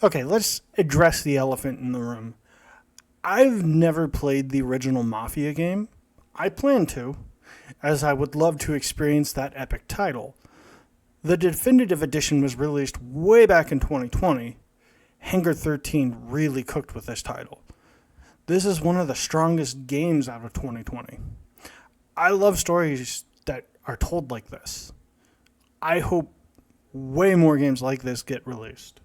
Okay, let's address the elephant in the room. I've never played the original Mafia game. I plan to, as I would love to experience that epic title. The definitive edition was released way back in 2020. Hangar 13 really cooked with this title. This is one of the strongest games out of 2020. I love stories that are told like this. I hope way more games like this get released.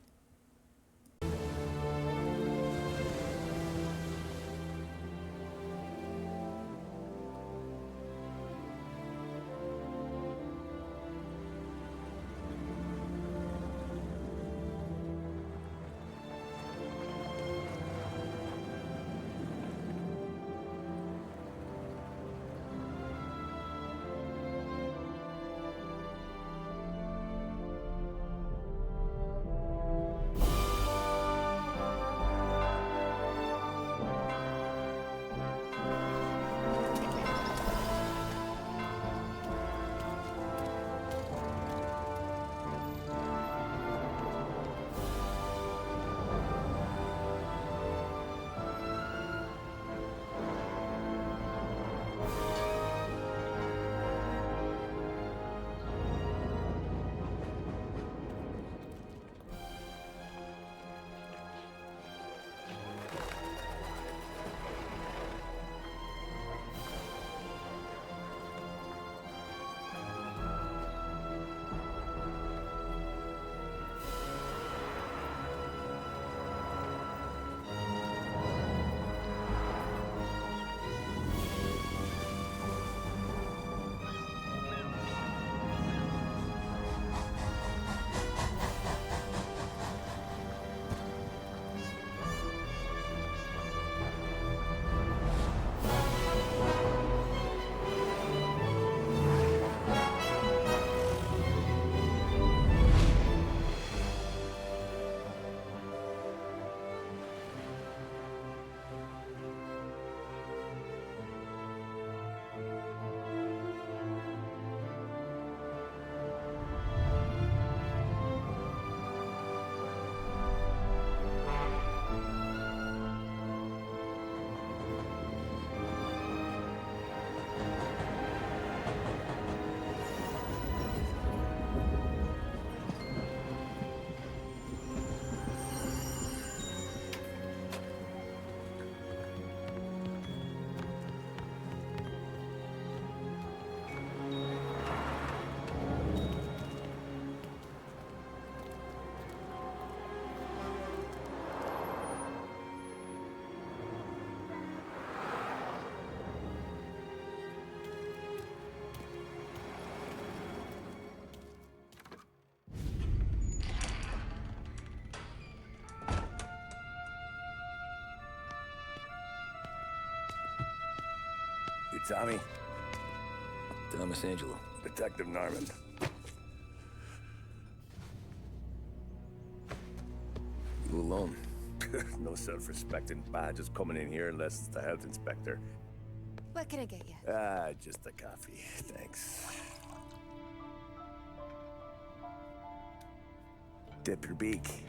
You Tommy? Tommy Angelo. Detective Norman. You alone? No self-respecting badges coming in here unless it's the health inspector. What can I get you? Just a coffee. Thanks. Dip your beak.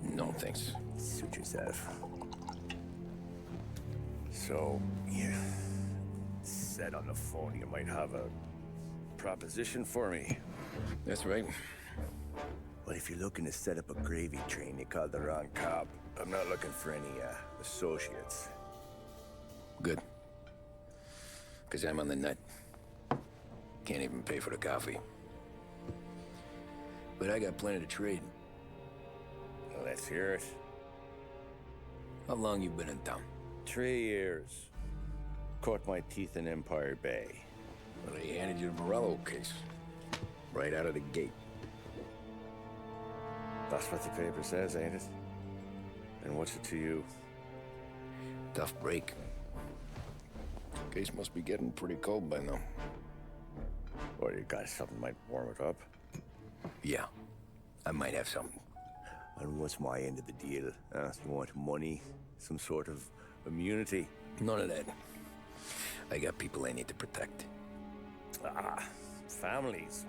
No, thanks. Suit yourself. So, you said on the phone you might have a proposition for me. That's right. Well, if you're looking to set up a gravy train, you called the wrong cop. I'm not looking for any, associates. Good. Because I'm on the nut. Can't even pay for the coffee. But I got plenty to trade. Well, let's hear it. How long you been in town? 3 years. Caught my teeth in Empire Bay. Well, they handed you the Morello case. Right out of the gate. That's what the paper says, ain't it? And what's it to you? Tough break. Case must be getting pretty cold by now. Or you got something might warm it up? Yeah, I might have something. And what's my end of the deal? You want money? Some sort of immunity? None of that. I got people I need to protect. Families.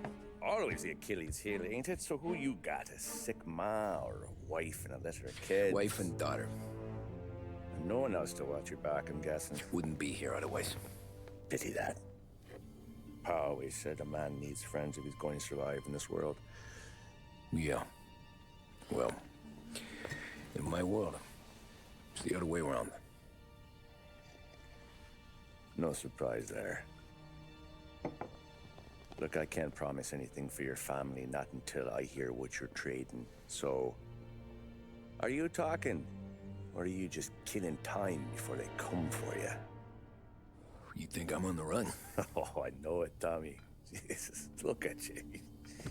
always the Achilles heel, ain't it? So who you got? A sick ma or a wife and a litter of kids? Wife and daughter. And no one else to watch your back, I'm guessing. Wouldn't be here otherwise. Pity that. Pa always said a man needs friends if he's going to survive in this world. Yeah. Well, in my world, it's the other way around. No surprise there. Look, I can't promise anything for your family, not until I hear what you're trading. So, are you talking? Or are you just killing time before they come for you? You think I'm on the run? Oh, I know it, Tommy. Jesus, look at you.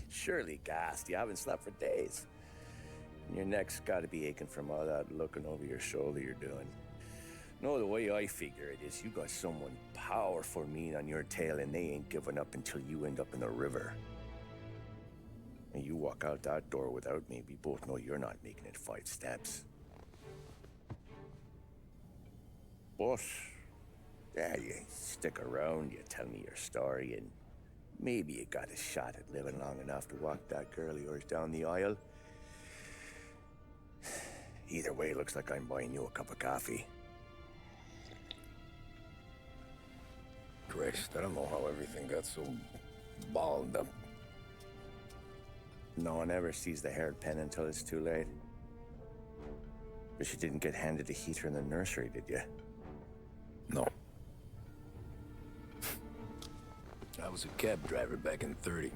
Surely gassed. You haven't slept for days. And your neck's got to be aching from all that looking over your shoulder you're doing. No, the way I figure it is you got someone powerful mean on your tail and they ain't giving up until you end up in the river. And you walk out that door without me, we both know you're not making it 5 steps. But, yeah, you stick around, you tell me your story, and maybe you got a shot at living long enough to walk that girl of yours down the aisle. Either way, looks like I'm buying you a cup of coffee. Christ, I don't know how everything got so balled up. No one ever sees the haired pen until it's too late. But you didn't get handed a heater in the nursery, did you? No. I was a cab driver back in 30.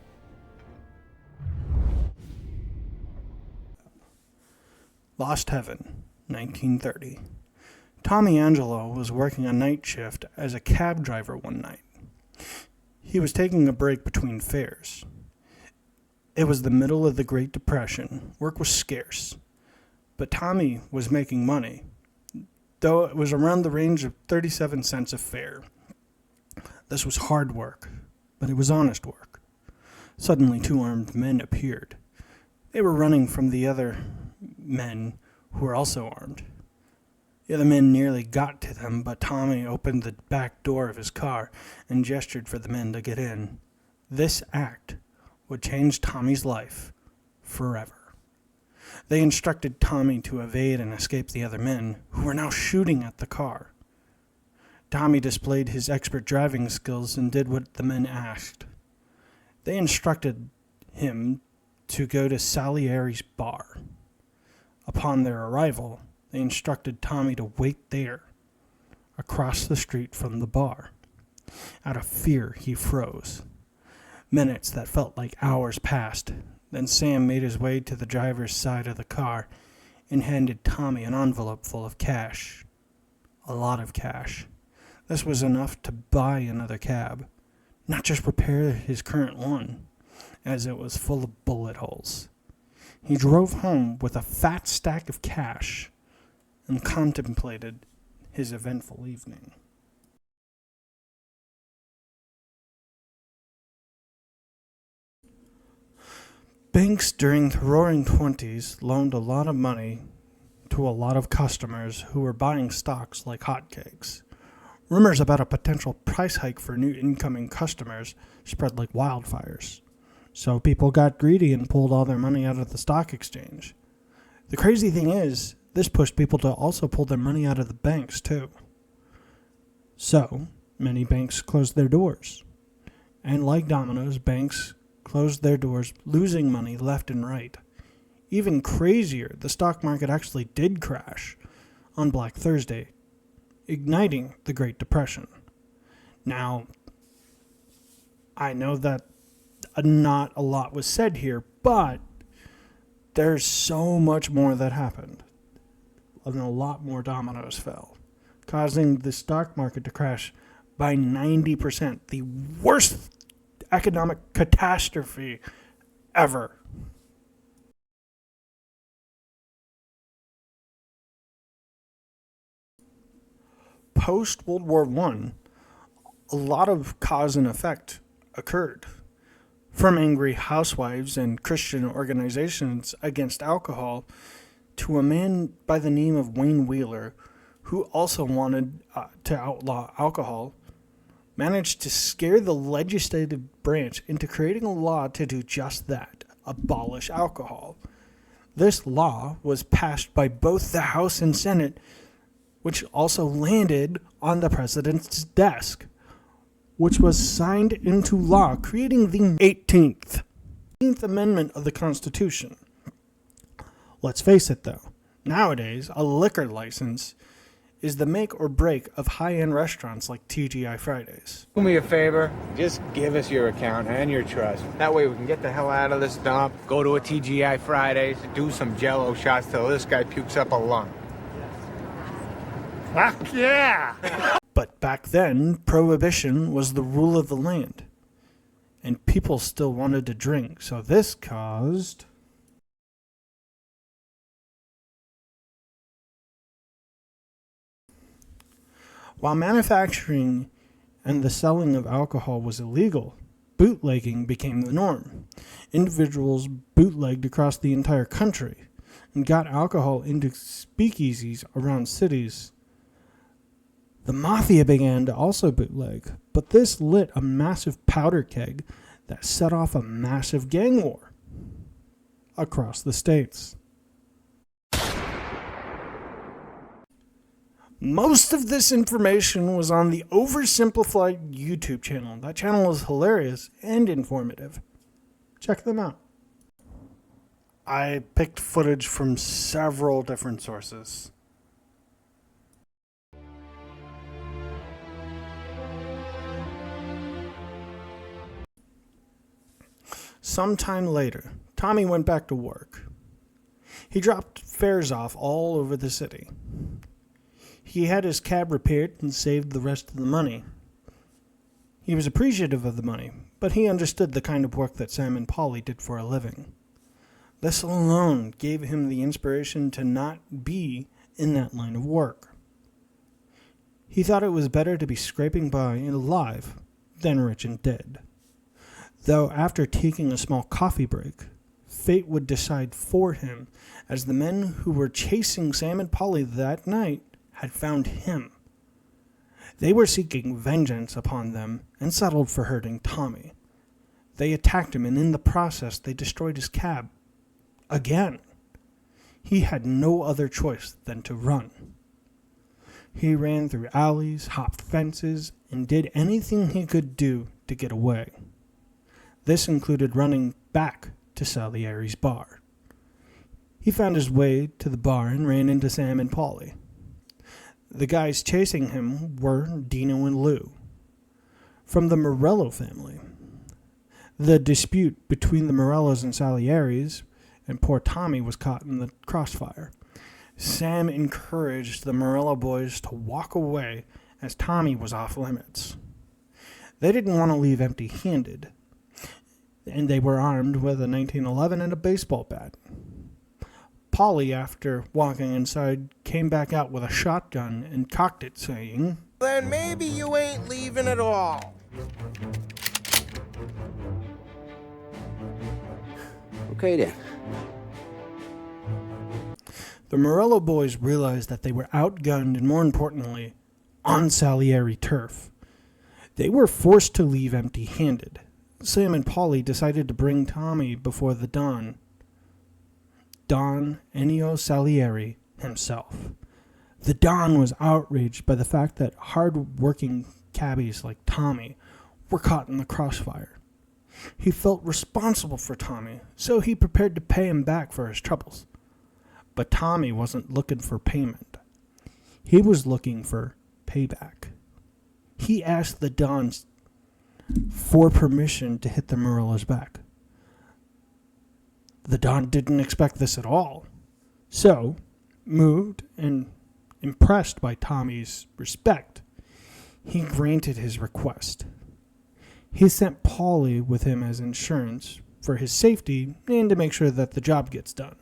Lost Heaven, 1930. Tommy Angelo was working a night shift as a cab driver one night. He was taking a break between fares. It was the middle of the Great Depression. Work was scarce. But Tommy was making money, though it was around the range of 37 cents a fare. This was hard work, but it was honest work. Suddenly 2 armed men appeared. They were running from the other men who were also armed. The other men nearly got to them, but Tommy opened the back door of his car and gestured for the men to get in. This act would change Tommy's life forever. They instructed Tommy to evade and escape the other men, who were now shooting at the car. Tommy displayed his expert driving skills and did what the men asked. They instructed him to go to Salieri's bar. Upon their arrival, they instructed Tommy to wait there, across the street from the bar. Out of fear, he froze. Minutes that felt like hours passed. Then Sam made his way to the driver's side of the car and handed Tommy an envelope full of cash. A lot of cash. This was enough to buy another cab, not just repair his current one, as it was full of bullet holes. He drove home with a fat stack of cash and contemplated his eventful evening. Banks during the Roaring Twenties loaned a lot of money to a lot of customers who were buying stocks like hotcakes. Rumors about a potential price hike for new incoming customers spread like wildfires. So people got greedy and pulled all their money out of the stock exchange. The crazy thing is, this pushed people to also pull their money out of the banks too. So, many banks closed their doors. And like dominoes, banks closed their doors, losing money left and right. Even crazier, the stock market actually did crash on Black Thursday, igniting the Great Depression. Now, I know that not a lot was said here, but there's so much more that happened. And a lot more dominoes fell, causing the stock market to crash by 90%, the worst economic catastrophe ever. Post-World War I, a lot of cause and effect occurred. From angry housewives and Christian organizations against alcohol to a man by the name of Wayne Wheeler, who also wanted to outlaw alcohol. managed to scare the legislative branch into creating a law to do just that, abolish alcohol. This law was passed by both the House and Senate, which also landed on the president's desk, which was signed into law, creating the 18th Amendment of the Constitution. Let's face it, though, nowadays, a liquor license is the make or break of high-end restaurants like TGI Fridays. Do me a favor, just give us your account and your trust. That way we can get the hell out of this dump, go to a TGI Fridays, do some Jello shots till this guy pukes up a lung. Fuck yeah! But back then, prohibition was the rule of the land, and people still wanted to drink, so this caused while manufacturing and the selling of alcohol was illegal, bootlegging became the norm. Individuals bootlegged across the entire country and got alcohol into speakeasies around cities. The Mafia began to also bootleg, but this lit a massive powder keg that set off a massive gang war across the states. Most of this information was on the oversimplified YouTube channel. That channel is hilarious and informative. Check them out. I picked footage from several different sources. Sometime later, Tommy went back to work. He dropped fares off all over the city. He had his cab repaired and saved the rest of the money. He was appreciative of the money, but he understood the kind of work that Sam and Polly did for a living. This alone gave him the inspiration to not be in that line of work. He thought it was better to be scraping by and alive than rich and dead. Though after taking a small coffee break, fate would decide for him, as the men who were chasing Sam and Polly that night had found him. They were seeking vengeance upon them and settled for hurting Tommy. They attacked him, and in the process, they destroyed his cab. Again. He had no other choice than to run. He ran through alleys, hopped fences, and did anything he could do to get away. This included running back to Salieri's bar. He found his way to the bar and ran into Sam and Polly. The guys chasing him were Dino and Lou, from the Morello family. The dispute between the Morellos and Salieris, and poor Tommy was caught in the crossfire. Sam encouraged the Morello boys to walk away as Tommy was off limits. They didn't want to leave empty-handed, and they were armed with a 1911 and a baseball bat. Polly, after walking inside, came back out with a shotgun and cocked it, saying, Then maybe you ain't leaving at all. Okay then. The Morello boys realized that they were outgunned and, more importantly, on Salieri turf. They were forced to leave empty-handed. Sam and Polly decided to bring Tommy before the Don Ennio Salieri himself. The Don was outraged by the fact that hard-working cabbies like Tommy were caught in the crossfire. He felt responsible for Tommy, so he prepared to pay him back for his troubles. But Tommy wasn't looking for payment. He was looking for payback. He asked the Dons for permission to hit the Morellos back. The Don didn't expect this at all. So, moved and impressed by Tommy's respect, he granted his request. He sent Polly with him as insurance for his safety and to make sure that the job gets done.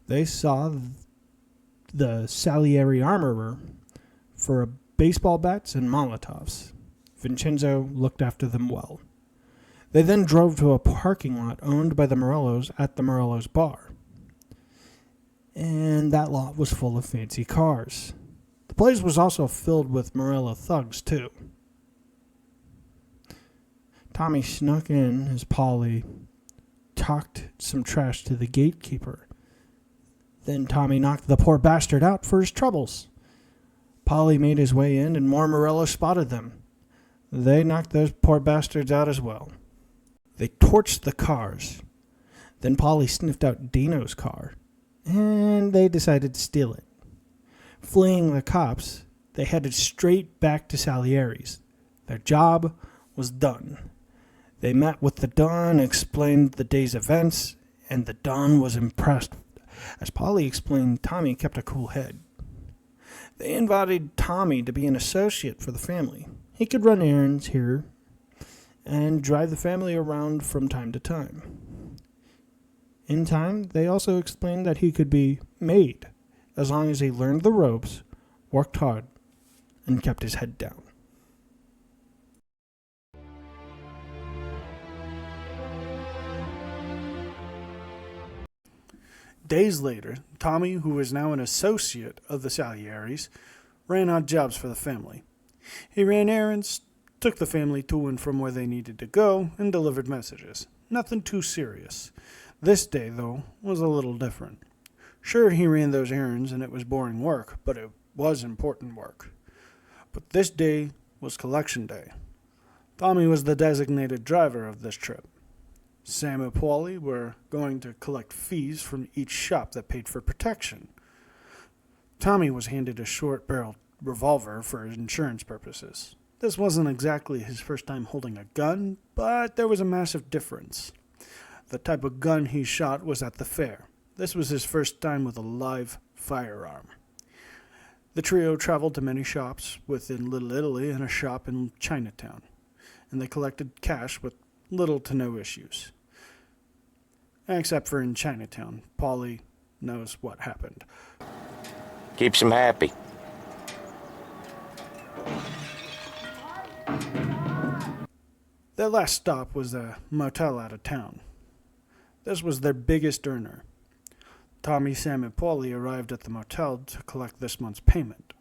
They saw the Salieri armorer for baseball bats and Molotovs. Vincenzo looked after them well. They then drove to a parking lot owned by the Morellos at the Morellos bar. And that lot was full of fancy cars. The place was also filled with Morello thugs, too. Tommy snuck in as Polly talked some trash to the gatekeeper. Then Tommy knocked the poor bastard out for his troubles. Polly made his way in, and more Morello spotted them. They knocked those poor bastards out as well. They torched the cars. Then Polly sniffed out Dino's car, and they decided to steal it. Fleeing the cops, they headed straight back to Salieri's. Their job was done. They met with the Don, explained the day's events, and the Don was impressed. As Polly explained, Tommy kept a cool head. They invited Tommy to be an associate for the family. He could run errands here and drive the family around from time to time. In time, they also explained that he could be made as long as he learned the ropes, worked hard, and kept his head down. Days later, Tommy, who was now an associate of the Salieris, ran odd jobs for the family. He ran errands, took the family to and from where they needed to go, and delivered messages. Nothing too serious. This day, though, was a little different. Sure, he ran those errands and it was boring work, but it was important work. But this day was collection day. Tommy was the designated driver of this trip. Sam and Paulie were going to collect fees from each shop that paid for protection. Tommy was handed a short-barreled revolver for insurance purposes. This wasn't exactly his first time holding a gun, but there was a massive difference. The type of gun he shot was at the fair. This was his first time with a live firearm. The trio traveled to many shops within Little Italy and a shop in Chinatown, and they collected cash with little to no issues. Except for in Chinatown. Paulie knows what happened. Keeps him happy. Their last stop was a motel out of town. This was their biggest earner. Tommy, Sam, and Paulie arrived at the motel to collect this month's payment.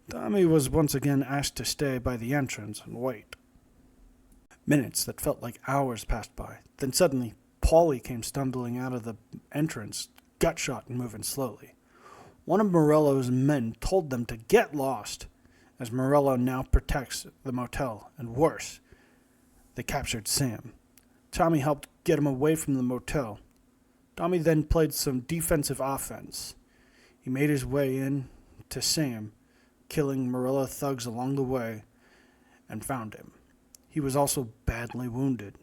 Tommy was once again asked to stay by the entrance and wait. Minutes that felt like hours passed by. Then suddenly, Paulie came stumbling out of the entrance, gut-shot and moving slowly. One of Morello's men told them to get lost, as Morello now protects the motel, and worse, they captured Sam. Tommy helped get him away from the motel. Tommy then played some defensive offense. He made his way in to Sam, killing Morello thugs along the way, and found him. He was also badly wounded.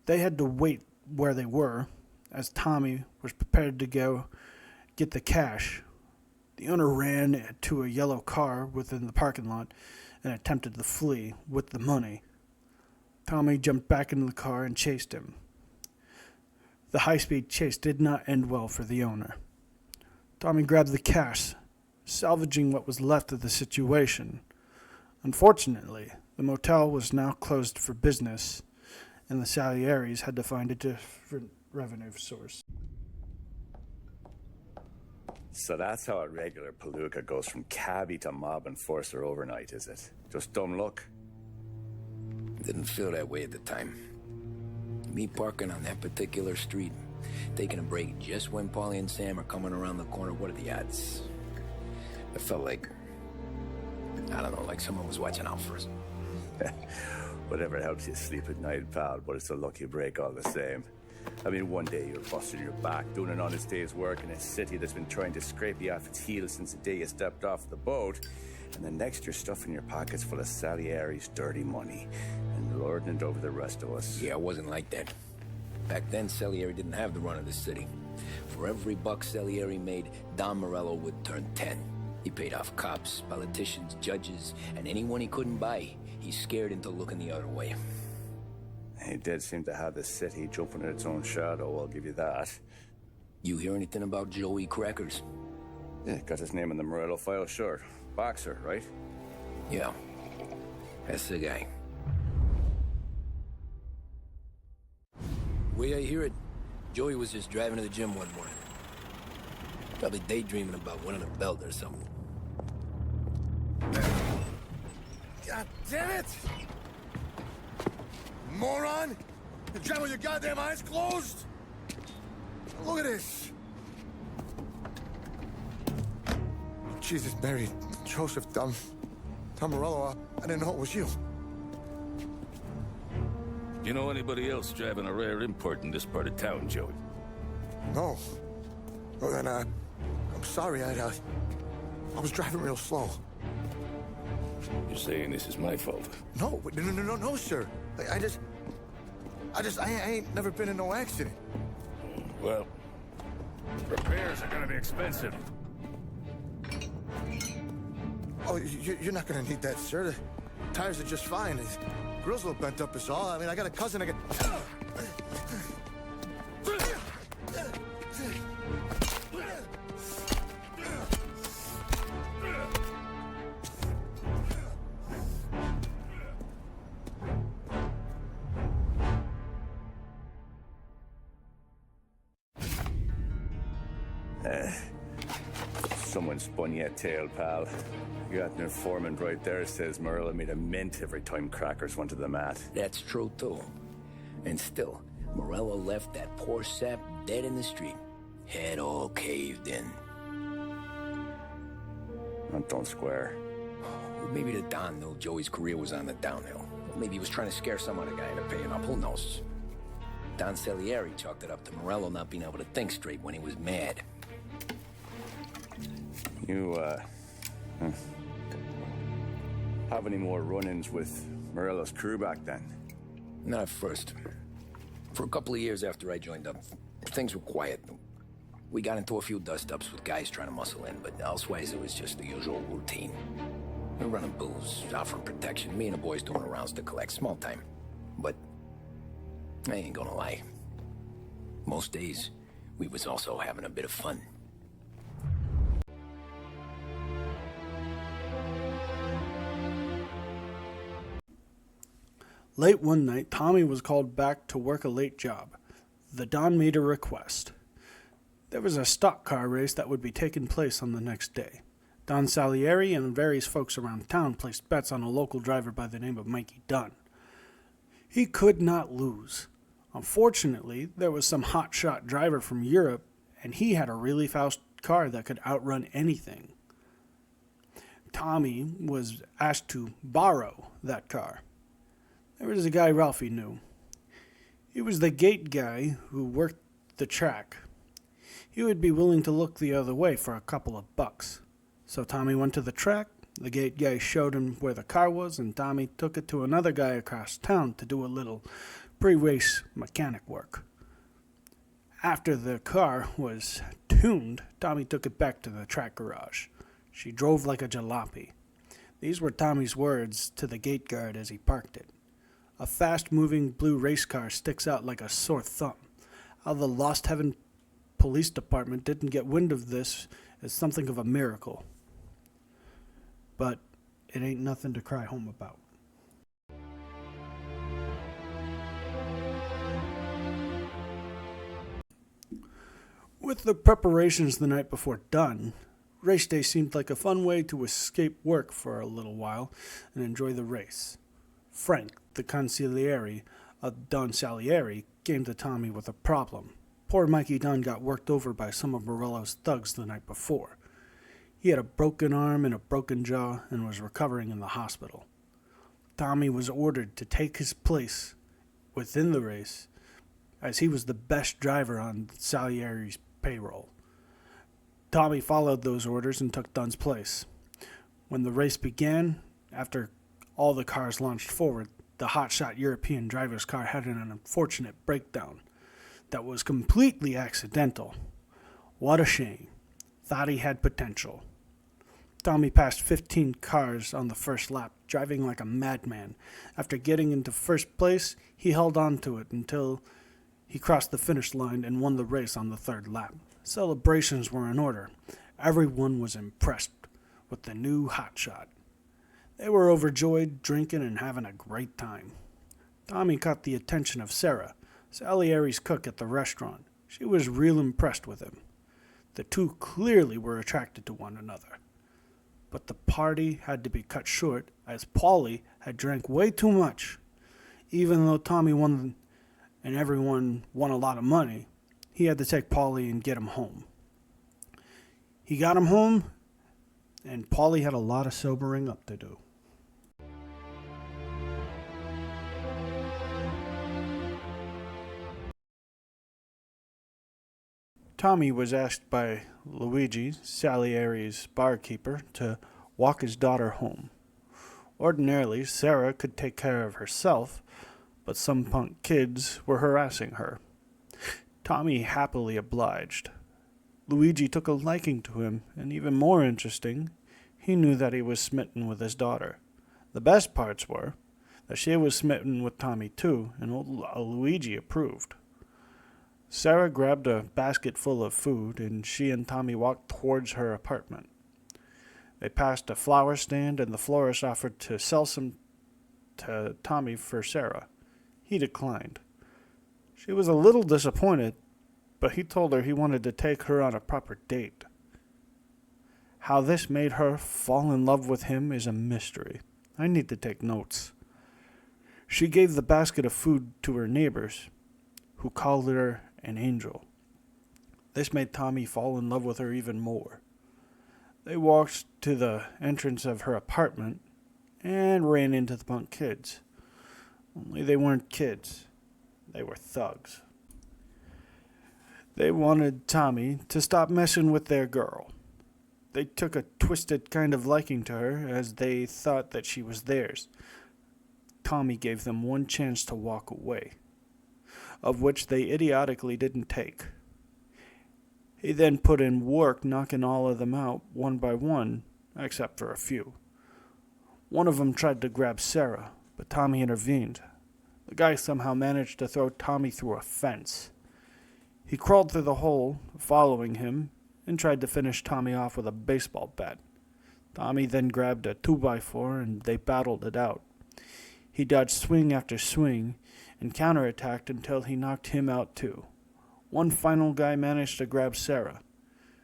They had to wait where they were, as Tommy was prepared to go get the cash. The owner ran to a yellow car within the parking lot and attempted to flee with the money. Tommy jumped back into the car and chased him. The high-speed chase did not end well for the owner. Tommy grabbed the cash, salvaging what was left of the situation. Unfortunately, the motel was now closed for business, and the Salieris had to find a different revenue source. So that's how a regular palooka goes from cabbie to mob enforcer overnight, is it? Just dumb luck? Didn't feel that way at the time. Me parking on that particular street, taking a break just when Paulie and Sam are coming around the corner. What are the odds? It felt like, I don't know, like someone was watching out for us. Whatever helps you sleep at night, pal, but it's a lucky break all the same. I mean, one day you're busting your back, doing an honest day's work in a city that's been trying to scrape you off its heels since the day you stepped off the boat, and the next you're stuffing your pockets full of Salieri's dirty money and lording it over the rest of us. Yeah, it wasn't like that. Back then, Salieri didn't have the run of the city. For every buck Salieri made, Don Morello would turn 10. He paid off cops, politicians, judges, and anyone he couldn't buy. He scared into looking the other way. He did seem to have the city jumping at its own shadow, I'll give you that. You hear anything about Joey Crackers? Yeah, got his name in the Morello file, sure. Boxer, right? Yeah, that's the guy. The way I hear it, Joey was just driving to the gym one morning. Probably daydreaming about winning a belt or something. God damn it! moron! You drive with your goddamn eyes closed? Look at this. Jesus, Mary, Joseph, Tom Morello, I didn't know it was you. You know anybody else driving a rare import in this part of town, Joey? No. Well, then, I'm sorry, I was driving real slow. You're saying this is my fault? No, no, sir. I ain't never been in no accident. Well, repairs are gonna be expensive. Oh, you're not gonna need that, sir. The tires are just fine. The grill's a little bent up is all. I mean, I got a cousin I can... Someone spun you a tail, pal. You got an informant right there says Morello made a mint every time crackers went to the mat. That's true, too. And still, Morello left that poor sap dead in the street. Head all caved in. That don't square. Maybe the Don knew Joey's career was on the downhill. Maybe he was trying to scare some other guy into paying up. Who knows? Don Salieri chalked it up to Morello not being able to think straight when he was mad. You, have any more run-ins with Morello's crew back then? Not at first. For a couple of years after I joined up, things were quiet. We got into a few dust-ups with guys trying to muscle in, but elsewise it was just the usual routine. We're running booze, offering protection, me and the boys doing the rounds to collect, small time. But I ain't gonna lie. Most days, we was also having a bit of fun. Late one night, Tommy was called back to work a late job. The Don made a request. There was a stock car race that would be taking place on the next day. Don Salieri and various folks around town placed bets on a local driver by the name of Mikey Dunn. He could not lose. Unfortunately, there was some hotshot driver from Europe, and he had a really fast car that could outrun anything. Tommy was asked to borrow that car. There was a guy Ralphie knew. He was the gate guy who worked the track. He would be willing to look the other way for a couple of bucks. So Tommy went to the track, the gate guy showed him where the car was, and Tommy took it to another guy across town to do a little pre-race mechanic work. After the car was tuned, Tommy took it back to the track garage. She drove like a jalopy. These were Tommy's words to the gate guard as he parked it. A fast-moving blue race car sticks out like a sore thumb. How the Lost Heaven Police Department didn't get wind of this is something of a miracle. But it ain't nothing to cry home about. With the preparations the night before done, race day seemed like a fun way to escape work for a little while and enjoy the race. Frank, the consigliere of Don Salieri, came to Tommy with a problem. Poor Mikey Dunn got worked over by some of Morello's thugs the night before. He had a broken arm and a broken jaw and was recovering in the hospital. Tommy was ordered to take his place within the race, as he was the best driver on Salieri's payroll. Tommy followed those orders and took Dunn's place. When the race began, after all the cars launched forward, the hotshot European driver's car had an unfortunate breakdown that was completely accidental. What a shame. Thought he had potential. Tommy passed 15 cars on the first lap, driving like a madman. After getting into first place, he held on to it until he crossed the finish line and won the race on the third lap. Celebrations were in order. Everyone was impressed with the new hotshot. They were overjoyed, drinking, and having a great time. Tommy caught the attention of Sarah, Salieri's cook at the restaurant. She was real impressed with him. The two clearly were attracted to one another. But the party had to be cut short as Paulie had drank way too much. even though Tommy won and everyone won a lot of money, he had to take Paulie and get him home. He got him home, and Paulie had a lot of sobering up to do. Tommy was asked by Luigi, Salieri's barkeeper, to walk his daughter home. Ordinarily, Sarah could take care of herself, but some punk kids were harassing her. Tommy happily obliged. Luigi took a liking to him, and even more interesting, he knew that he was smitten with his daughter. The best parts were that she was smitten with Tommy too, and old Luigi approved. Sarah grabbed a basket full of food, and she and Tommy walked towards her apartment. They passed a flower stand, and the florist offered to sell some to Tommy for Sarah. He declined. She was a little disappointed, but he told her he wanted to take her on a proper date. How this made her fall in love with him is a mystery. I need to take notes. She gave the basket of food to her neighbors, who called her an angel. This made Tommy fall in love with her even more. They walked to the entrance of her apartment and ran into the punk kids. Only they weren't kids. They were thugs. They wanted Tommy to stop messing with their girl. They took a twisted kind of liking to her, as they thought that she was theirs. Tommy gave them one chance to walk away, of which they idiotically didn't take. He then put in work knocking all of them out one by one, except for a few. One of them tried to grab Sarah, but Tommy intervened. The guy somehow managed to throw Tommy through a fence. He crawled through the hole, following him, and tried to finish Tommy off with a baseball bat. Tommy then grabbed a 2x4 and they battled it out. He dodged swing after swing and counterattacked until he knocked him out too. One final guy managed to grab Sarah.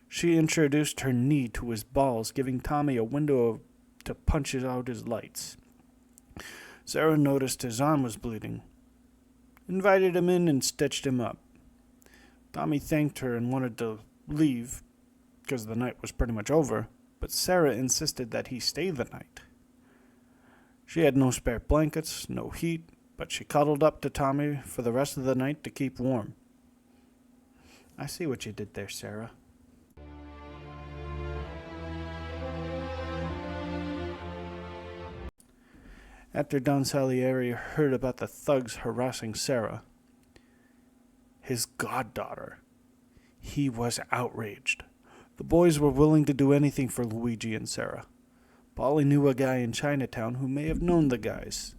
She introduced her knee to his balls, giving Tommy a window to punch out his lights. Sarah noticed his arm was bleeding, invited him in and stitched him up. Tommy thanked her and wanted to leave, because the night was pretty much over, but Sarah insisted that he stay the night. She had no spare blankets, no heat, but she cuddled up to Tommy for the rest of the night to keep warm. I see what you did there, Sarah. After Don Salieri heard about the thugs harassing Sarah, his goddaughter, he was outraged. The boys were willing to do anything for Luigi and Sarah. Paulie knew a guy in Chinatown who may have known the guys.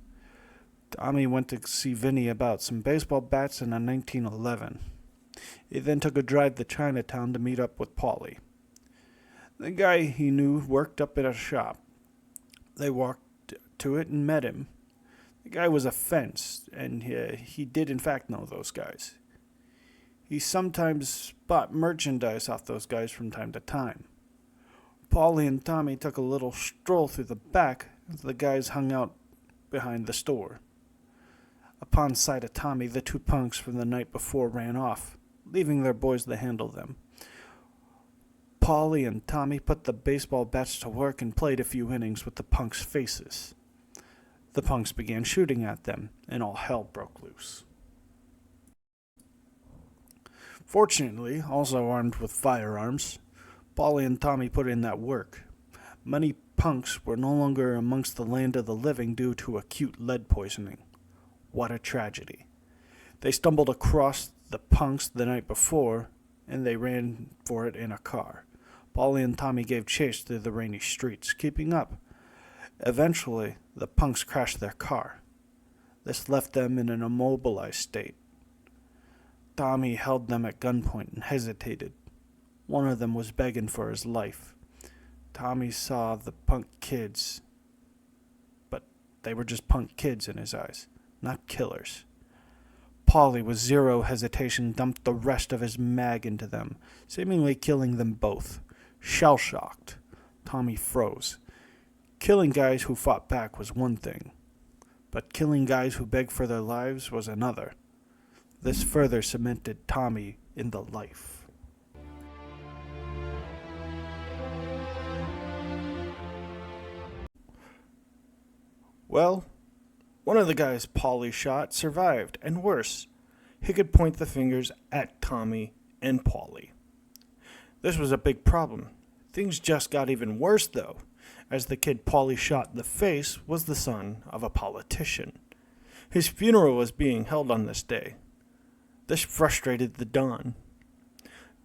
Tommy went to see Vinny about some baseball bats in 1911. He then took a drive to Chinatown to meet up with Paulie. The guy he knew worked up at a shop. They walked to it and met him. The guy was a fence, and he did in fact know those guys. He sometimes bought merchandise off those guys from time to time. Paulie and Tommy took a little stroll through the back as the guys hung out behind the store. Upon sight of Tommy, the two punks from the night before ran off, leaving their boys to handle them. Paulie and Tommy put the baseball bats to work and played a few innings with the punks' faces. The punks began shooting at them, and all hell broke loose. Fortunately, also armed with firearms, Paulie and Tommy put in that work. Many punks were no longer amongst the land of the living due to acute lead poisoning. What a tragedy. They stumbled across the punks the night before, and they ran for it in a car. Paulie and Tommy gave chase through the rainy streets, keeping up. Eventually, the punks crashed their car. This left them in an immobilized state. Tommy held them at gunpoint and hesitated. One of them was begging for his life. Tommy saw the punk kids, but they were just punk kids in his eyes, not killers. Paulie, with zero hesitation, dumped the rest of his mag into them, seemingly killing them both. Shell-shocked, Tommy froze. Killing guys who fought back was one thing, but killing guys who beg for their lives was another. This further cemented Tommy in the life. Well, one of the guys Paulie shot survived, and worse, he could point the fingers at Tommy and Paulie. This was a big problem. Things just got even worse, though, as the kid Paulie shot in the face was the son of a politician. His funeral was being held on this day. This frustrated the Don.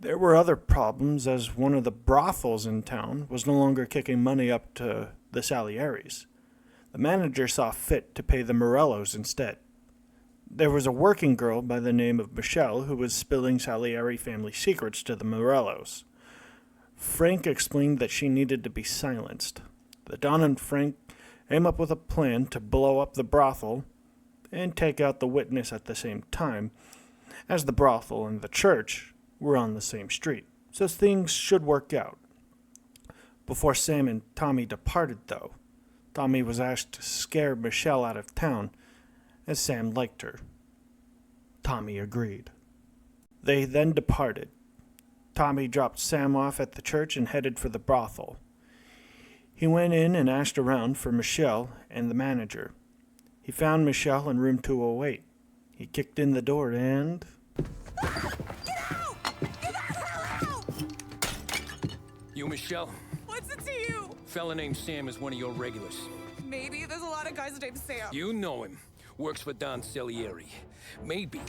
There were other problems, as one of the brothels in town was no longer kicking money up to the Salieris. The manager saw fit to pay the Morellos instead. There was a working girl by the name of Michelle who was spilling Salieri family secrets to the Morellos. Frank explained that she needed to be silenced. The Don and Frank came up with a plan to blow up the brothel and take out the witness at the same time, as the brothel and the church were on the same street, so things should work out. Before Sam and Tommy departed, though, Tommy was asked to scare Michelle out of town, as Sam liked her. Tommy agreed. They then departed. Tommy dropped Sam off at the church and headed for the brothel. He went in and asked around for Michelle and the manager. He found Michelle in room 208. He kicked in the door and... Get out! Get the hell out! You, Michelle? What's it to you? Fella named Sam is one of your regulars. Maybe there's a lot of guys named Sam. You know him. Works for Don Salieri. Maybe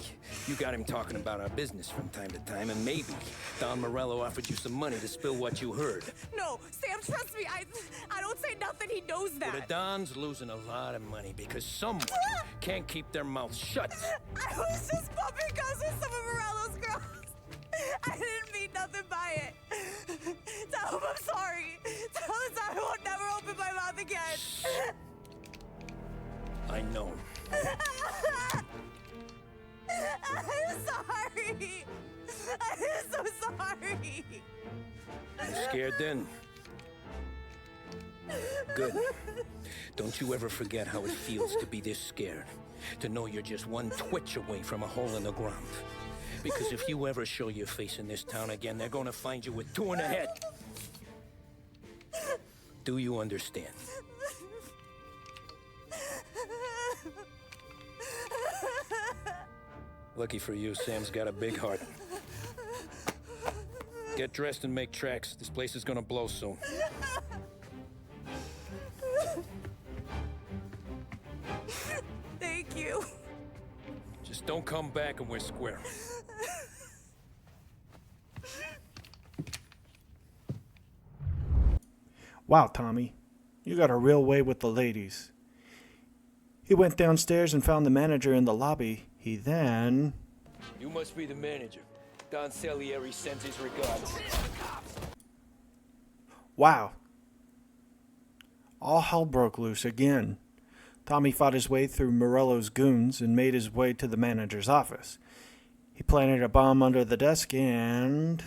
you got him talking about our business from time to time, and maybe Don Morello offered you some money to spill what you heard. No, Sam, trust me. I don't say nothing. He knows that. Well, the Don's losing a lot of money because someone can't keep their mouth shut. I was just bumping guns with some of Morello's girls. I didn't mean nothing by it. Tell him I'm sorry. Tell him I won't never open my mouth again. I know. I'm sorry. I'm so sorry. You scared then? Good. Don't you ever forget how it feels to be this scared. To know you're just one twitch away from a hole in the ground. Because if you ever show your face in this town again, they're gonna find you with two in the head. Do you understand? Lucky for you, Sam's got a big heart. Get dressed and make tracks. This place is gonna blow soon. Thank you. Just don't come back and we're square. Wow, Tommy, you got a real way with the ladies. He went downstairs and found the manager in the lobby. He then... You must be the manager. Don Salieri sends his regards. Wow. All hell broke loose again. Tommy fought his way through Morello's goons and made his way to the manager's office. He planted a bomb under the desk and...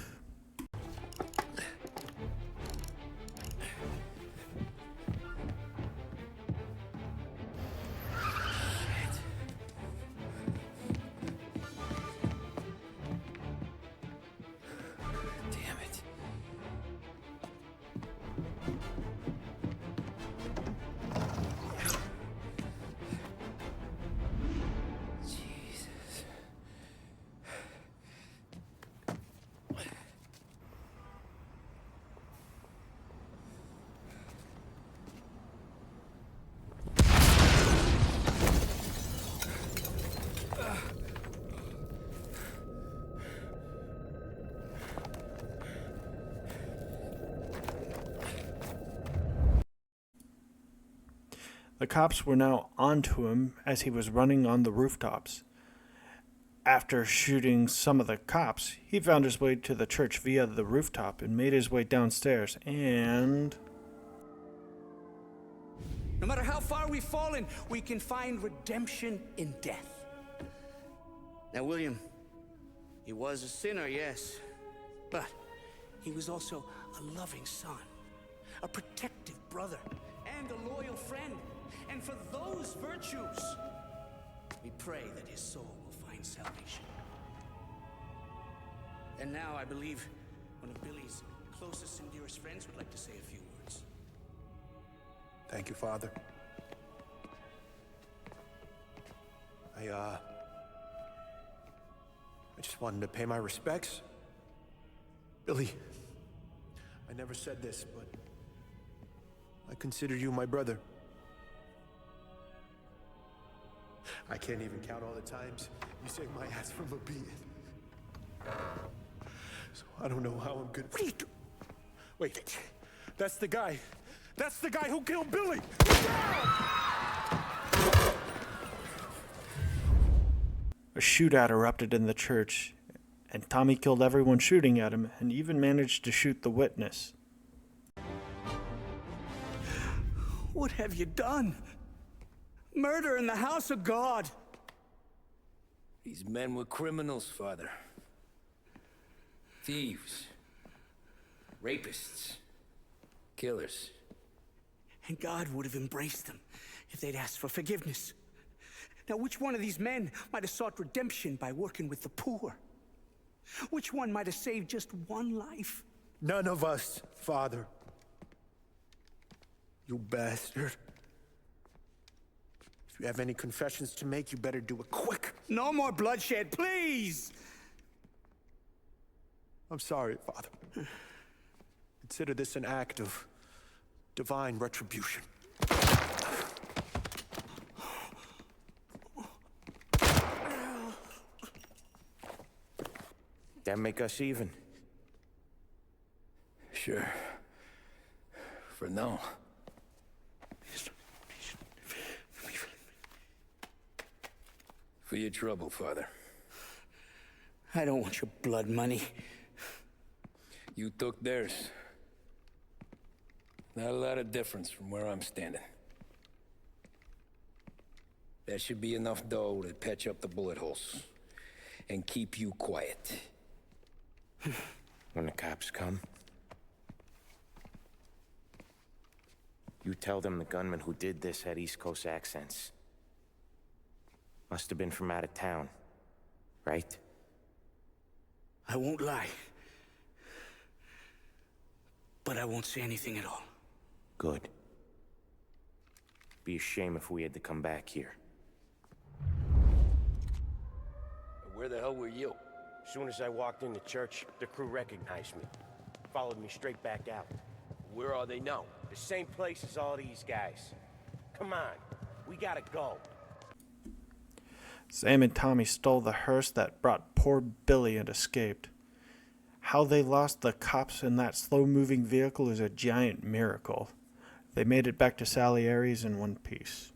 The cops were now onto him as he was running on the rooftops. After shooting some of the cops, he found his way to the church via the rooftop and made his way downstairs and... No matter how far we've fallen, we can find redemption in death. Now, William, he was a sinner, yes, but he was also a loving son, a protective brother, and a loyal friend. And for those virtues, we pray that his soul will find salvation. And now I believe one of Billy's closest and dearest friends would like to say a few words. Thank you, Father. I just wanted to pay my respects. Billy, I never said this, but I consider you my brother. I can't even count all the times you saved my ass from a beating. So I don't know how I'm good. What are you doing? Wait, that's the guy. That's the guy who killed Billy! A shootout erupted in the church, and Tommy killed everyone shooting at him and even managed to shoot the witness. What have you done? Murder in the house of God! These men were criminals, Father. Thieves. Rapists. Killers. And God would have embraced them if they'd asked for forgiveness. Now, which one of these men might have sought redemption by working with the poor? Which one might have saved just one life? None of us, Father. You bastard. If you have any confessions to make, you better do it quick. No more bloodshed, please! I'm sorry, Father. Consider this an act of divine retribution. That make us even? Sure. For now. For your trouble, Father. I don't want your blood money. You took theirs. Not a lot of difference from where I'm standing. That should be enough dough to patch up the bullet holes. And keep you quiet. When the cops come, you tell them the gunman who did this had East Coast accents. Must have been from out of town, right? I won't lie. But I won't say anything at all. Good. Be a shame if we had to come back here. Where the hell were you? As soon as I walked into church, the crew recognized me. Followed me straight back out. Where are they now? The same place as all these guys. Come on, we gotta go. Sam and Tommy stole the hearse that brought poor Billy and escaped. How they lost the cops in that slow-moving vehicle is a giant miracle. They made it back to Salieri's in one piece.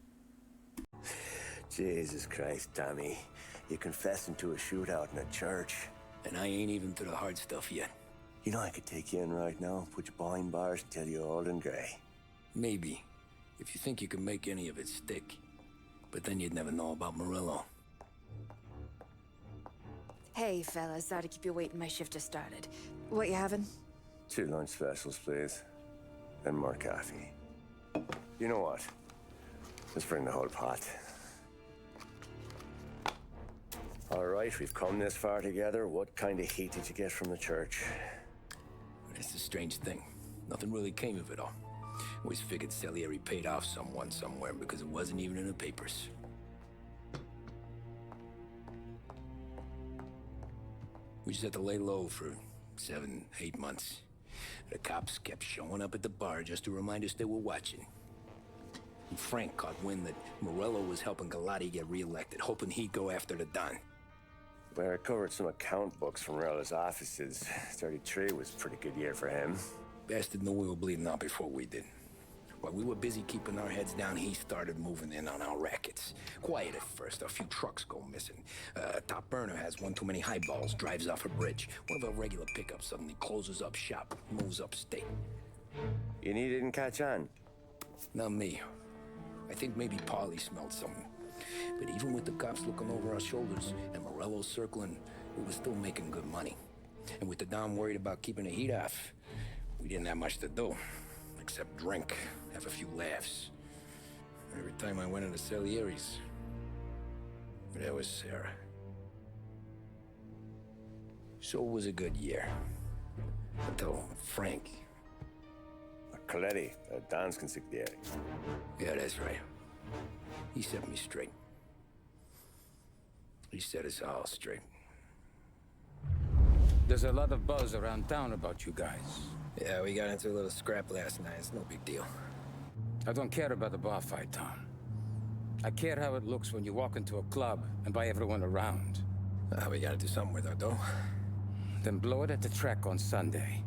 Jesus Christ, Tommy. You're confessing to a shootout in a church. And I ain't even to the hard stuff yet. You know I could take you in right now, put you behind bars until you're old and gray. Maybe. If you think you can make any of it stick. But then you'd never know about Morello. Hey, fellas, sorry to keep you waiting. My shift just started. What you having? 2 lunch specials, please. And more coffee. You know what? Let's bring the whole pot. All right, we've come this far together. What kind of heat did you get from the church? That's the strange thing. Nothing really came of it all. Always figured Salieri paid off someone somewhere because it wasn't even in the papers. We just had to lay low for 7, 8 months. The cops kept showing up at the bar just to remind us they were watching. And Frank caught wind that Morello was helping Galati get reelected, hoping he'd go after the Don. Well, I recovered some account books from Morello's offices. 33 was a pretty good year for him. Bastard knew we were bleeding out before we did. While we were busy keeping our heads down, he started moving in on our rackets. Quiet at first, a few trucks go missing. Top burner has one too many highballs, drives off a bridge. One of our regular pickups suddenly closes up shop, moves upstate. And he didn't catch on? Not me. I think maybe Paulie smelled something. But even with the cops looking over our shoulders and Morello circling, we were still making good money. And with the Dom worried about keeping the heat off, we didn't have much to do. Except drink, have a few laughs. Every time I went into Salieri's, there was Sarah. So it was a good year. Until Frank. Coletti, Don's consigliere. Yeah, that's right. He set me straight. He set us all straight. There's a lot of buzz around town about you guys. Yeah, we got into a little scrap last night. It's no big deal. I don't care about the bar fight, Tom. I care how it looks when you walk into a club and by everyone around. We gotta do something with our dough. Then blow it at the track on Sunday.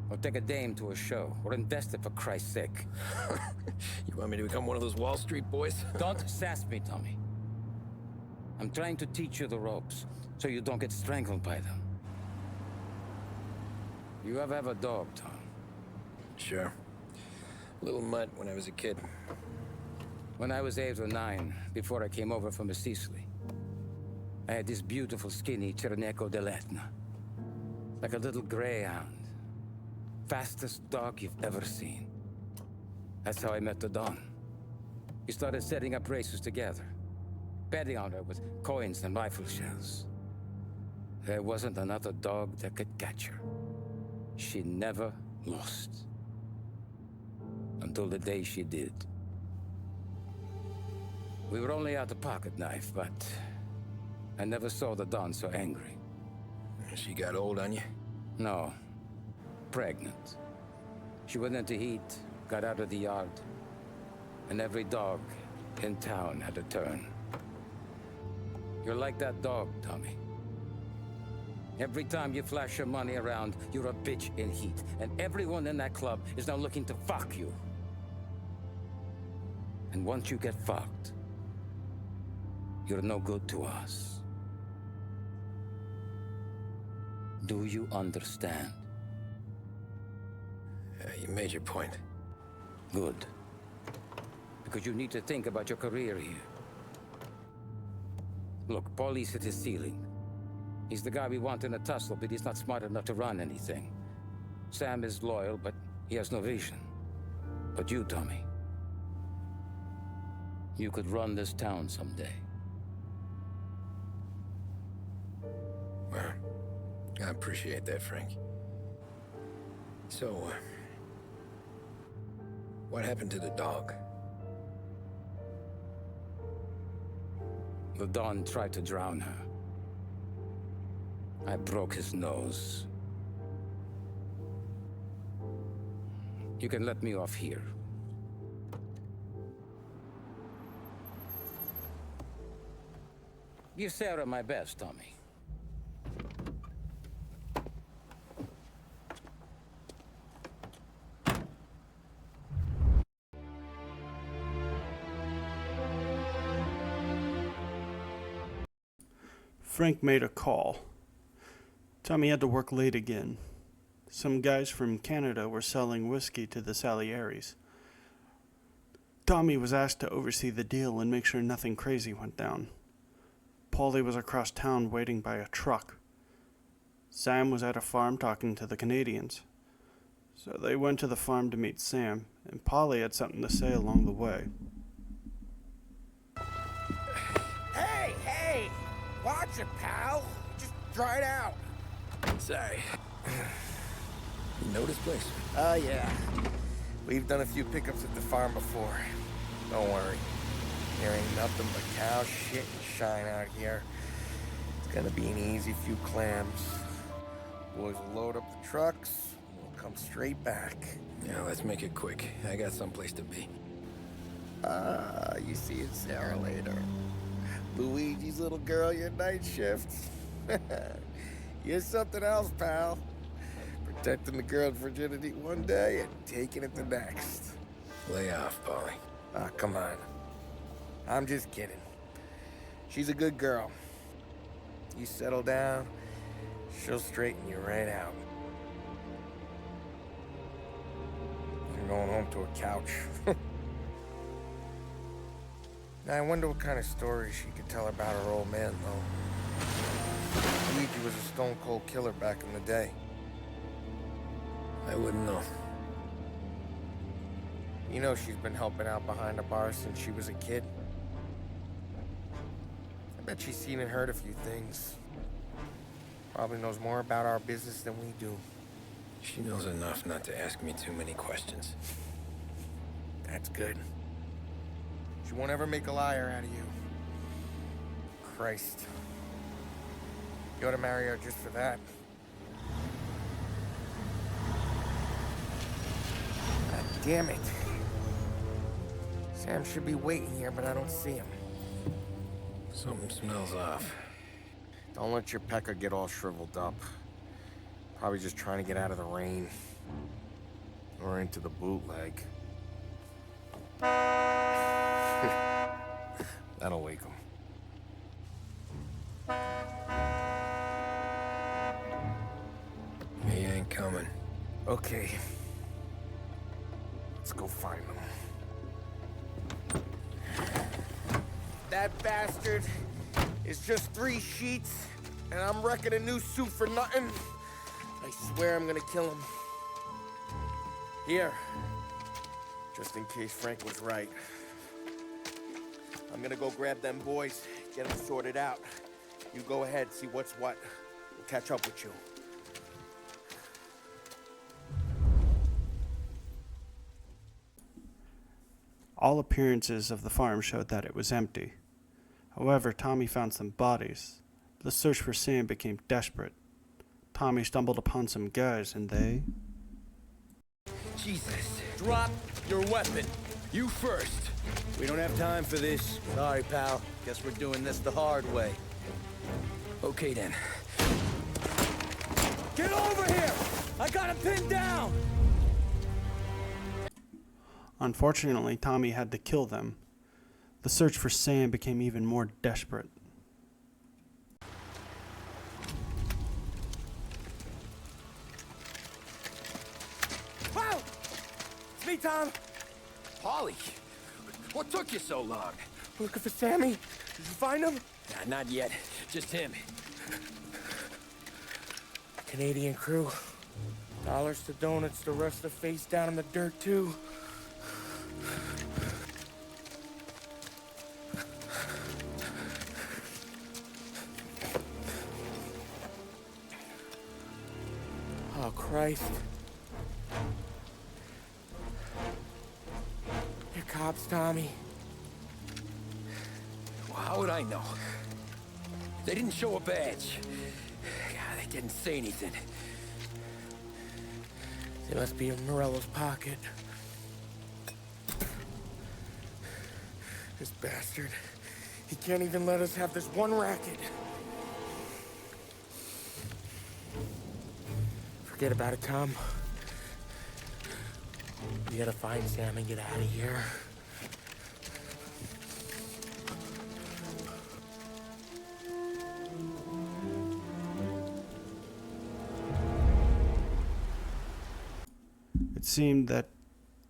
Or take a dame to a show. Or invest it for Christ's sake. You want me to become one of those Wall Street boys? Don't sass me, Tommy. I'm trying to teach you the ropes, so you don't get strangled by them. You ever have a dog, Tom? Sure. Little mutt when I was a kid. When I was 8 or 9, before I came over from Sicily, I had this beautiful, skinny Cerneco dell'Etna. Like a little greyhound. Fastest dog you've ever seen. That's how I met the Don. We started setting up races together. Betting on her with coins and rifle shells. There wasn't another dog that could catch her. She never lost. Until the day she did. We were only out a pocket knife, but I never saw the Don so angry. She got old on you? No. Pregnant. She went into heat, got out of the yard, and every dog in town had a turn. You're like that dog, Tommy. Every time you flash your money around, you're a bitch in heat, and everyone in that club is now looking to fuck you. And once you get fucked, you're no good to us. Do you understand? You made your point. Good. Because you need to think about your career here. Look, Paulie's hit his ceiling. He's the guy we want in a tussle, but he's not smart enough to run anything. Sam is loyal, but he has no vision. But you, Tommy, you could run this town someday. Well, I appreciate that, Frank. So, what happened to the dog? The Don tried to drown her. I broke his nose. You can let me off here. Give Sarah my best, Tommy. Frank made a call. Tommy had to work late again. Some guys from Canada were selling whiskey to the Salieris. Tommy was asked to oversee the deal and make sure nothing crazy went down. Paulie was across town waiting by a truck. Sam was at a farm talking to the Canadians. So they went to the farm to meet Sam, and Paulie had something to say along the way. Hey! Watch it, pal! Just dry it out. Sorry. You know this place? Oh, yeah. We've done a few pickups at the farm before. Don't worry. There ain't nothing but cow shit and shine out here. It's gonna be an easy few clams. Boys will load up the trucks, and we'll come straight back. Yeah, let's make it quick. I got someplace to be. You see Sarah later. Luigi's little girl, your night shift. You're something else, pal. Protecting the girl's virginity one day and taking it the next. Lay off, Paulie. Ah, come on. I'm just kidding. She's a good girl. You settle down, she'll straighten you right out. You're going home to a couch. Now, I wonder what kind of stories she could tell about her old man, though. Luigi was a stone-cold killer back in the day. I wouldn't know. You know she's been helping out behind the bar since she was a kid. I bet she's seen and heard a few things. Probably knows more about our business than we do. She knows enough not to ask me too many questions. That's good. She won't ever make a liar out of you. Christ. You ought to marry her just for that. God damn it. Sam should be waiting here, but I don't see him. Something smells off. Don't let your pecker get all shriveled up. Probably just trying to get out of the rain. Or into the bootleg. That'll wake him. He ain't coming. Okay. Let's go find him. That bastard is just 3 sheets, and I'm wrecking a new suit for nothing. I swear I'm gonna kill him. Here. Just in case Frank was right. I'm gonna go grab them boys, get them sorted out. You go ahead, see what's what. We'll catch up with you. All appearances of the farm showed that it was empty. However, Tommy found some bodies. The search for Sam became desperate. Tommy stumbled upon some guys, and they... Jesus. Drop your weapon. You first. We don't have time for this. Sorry, pal. Guess we're doing this the hard way. Okay, then. Get over here! I got him pinned down! Unfortunately, Tommy had to kill them. The search for Sam became even more desperate. Wow! It's me, Tom. Polly, what took you so long? Looking for Sammy. Did you find him? Nah, not yet. Just him. Canadian crew. Dollars to donuts, the rest are face down in the dirt, too. Oh, Christ. They're cops, Tommy. Well, how would I know? They didn't show a badge. God, they didn't say anything. They must be in Morello's pocket. This bastard. He can't even let us have this one racket. Forget about it, Tom. We gotta find Sam and get out of here. It seemed that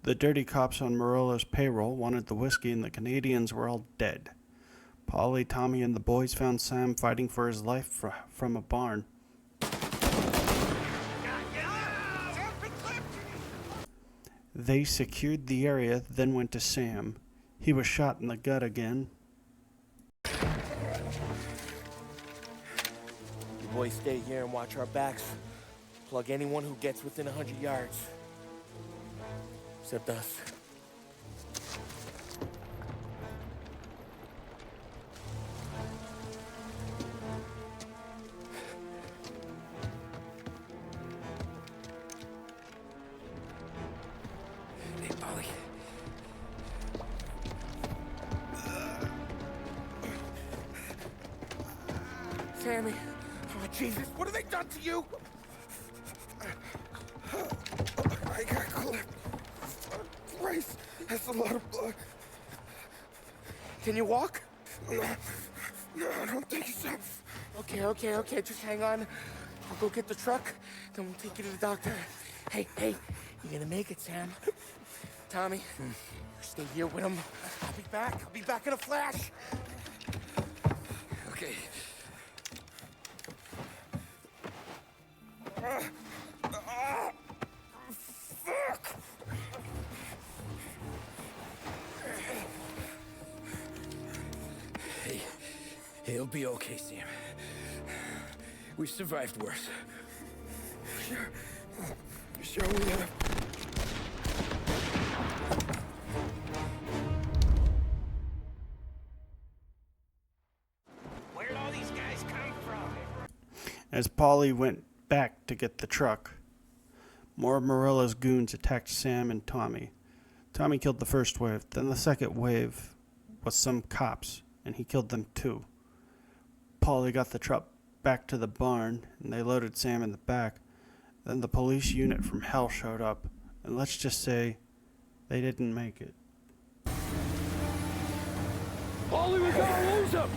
the dirty cops on Morello's payroll wanted the whiskey and the Canadians were all dead. Polly, Tommy, and the boys found Sam fighting for his life from a barn. They secured the area, then went to Sam. He was shot in the gut again. You boys stay here and watch our backs. Plug anyone who gets within 100 yards. Except us. Hey, Polly. Sammy. Oh, Jesus. What have they done to you? I got clipped. Christ, that's a lot of blood. Can you walk? No, I don't think so. Okay. Just hang on. I'll go get the truck, then we'll take you to the doctor. Hey, you gonna make it, Sam? Tommy, stay here with him. I'll be back in a flash. Okay. Fuck! It'll be okay, Sam. We've survived worse. Sure we have. Where'd all these guys come from? As Paulie went back to get the truck, more of Morella's goons attacked Sam and Tommy. Tommy killed the first wave, then the second wave was some cops, and he killed them too. Paulie got the truck back to the barn, and they loaded Sam in the back. Then the police unit from hell showed up, and let's just say they didn't make it. Paulie, we gotta lose him!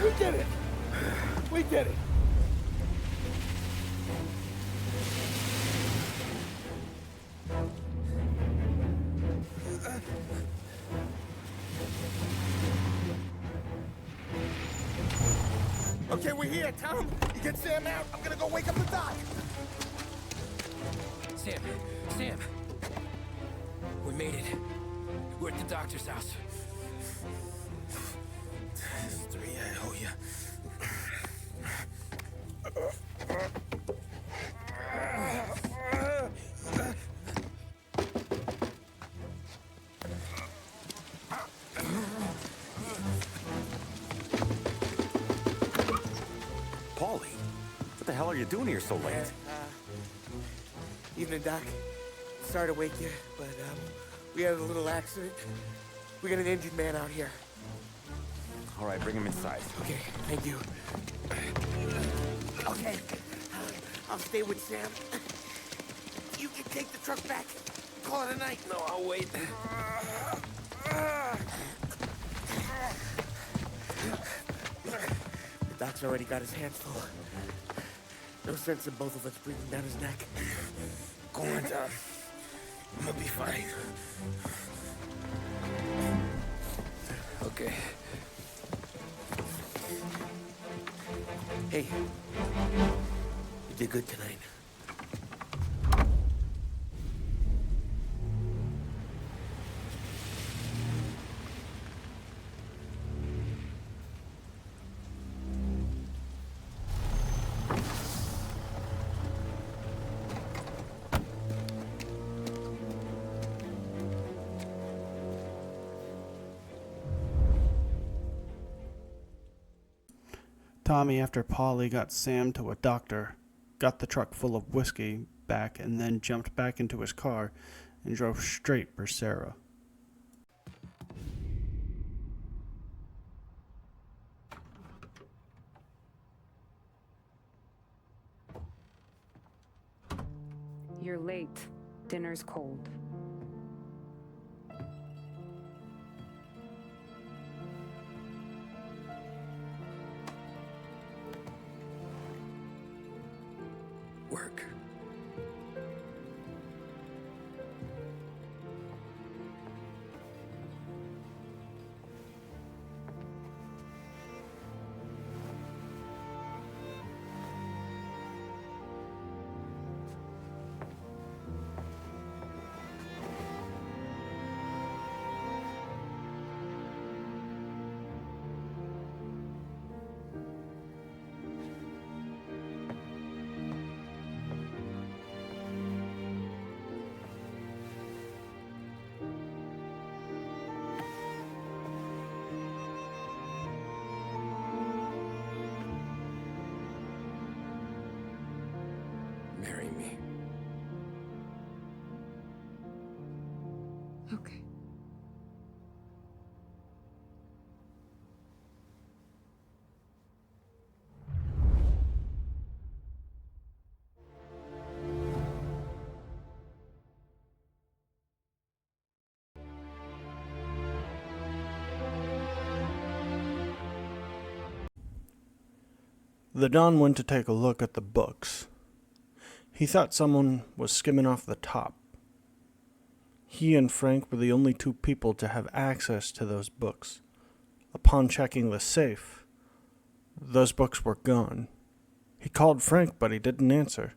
We did it! We did it! Okay, we're here, Tom. You get Sam out. I'm gonna go wake up the doc. Sam! We made it. We're at the doctor's house. Three, I owe you. Paulie, what the hell are you doing here so late? Evening, Doc. Sorry to wake you, but we had a little accident. We got an injured man out here. All right, bring him inside. Okay, thank you. Okay, I'll stay with Sam. You can take the truck back. Call it a night. No, I'll wait. The doc's already got his hands full. No sense in both of us breathing down his neck. Go on, Tom. I'm gonna be fine. Okay. Hey, you did good tonight. Tommy, after Paulie got Sam to a doctor, got the truck full of whiskey back and then jumped back into his car and drove straight for Sarah. You're late. Dinner's cold. Work. Marry me. Okay. The Don went to take a look at the books. He thought someone was skimming off the top. He and Frank were the only two people to have access to those books. Upon checking the safe, those books were gone. He called Frank, but he didn't answer.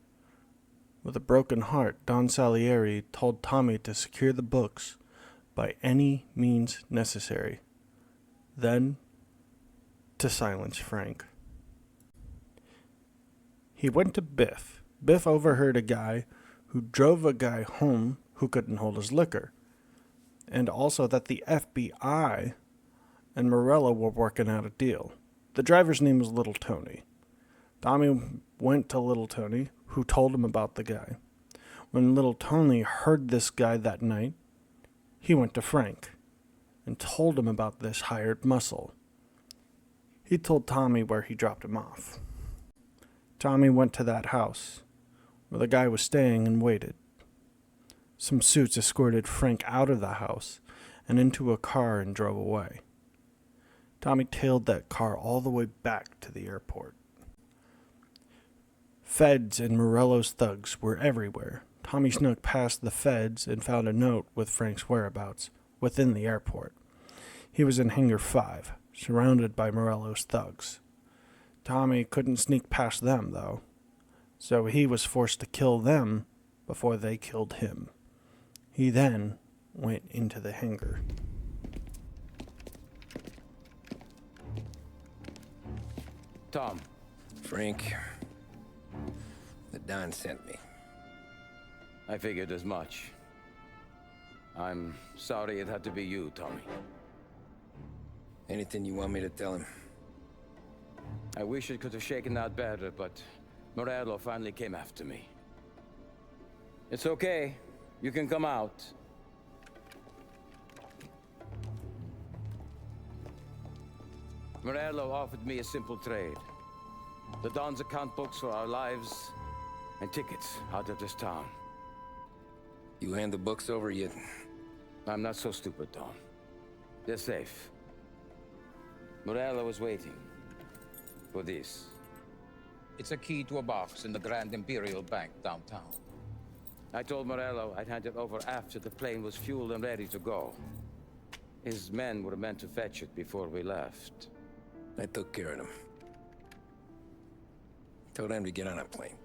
With a broken heart, Don Salieri told Tommy to secure the books by any means necessary, then to silence Frank. He went to Biff. Biff overheard a guy who drove a guy home who couldn't hold his liquor, and also that the FBI and Morello were working out a deal. The driver's name was Little Tony. Tommy went to Little Tony, who told him about the guy. When Little Tony heard this guy that night, he went to Frank and told him about this hired muscle. He told Tommy where he dropped him off. Tommy went to that house where the guy was staying and waited. Some suits escorted Frank out of the house and into a car and drove away. Tommy tailed that car all the way back to the airport. Feds and Morello's thugs were everywhere. Tommy snuck past the feds and found a note with Frank's whereabouts within the airport. He was in Hangar 5, surrounded by Morello's thugs. Tommy couldn't sneak past them, though, so he was forced to kill them before they killed him. He then went into the hangar. Tom. Frank. The Don sent me. I figured as much. I'm sorry it had to be you, Tommy. Anything you want me to tell him? I wish it could have shaken out better, but Morello finally came after me. It's okay. You can come out. Morello offered me a simple trade. The Don's account books for our lives and tickets out of this town. You hand the books over yet? I'm not so stupid, Tom. They're safe. Morello is waiting for this. It's a key to a box in the Grand Imperial Bank downtown. I told Morello I'd hand it over after the plane was fueled and ready to go. His men were meant to fetch it before we left. I took care of them. Told them to get on a plane.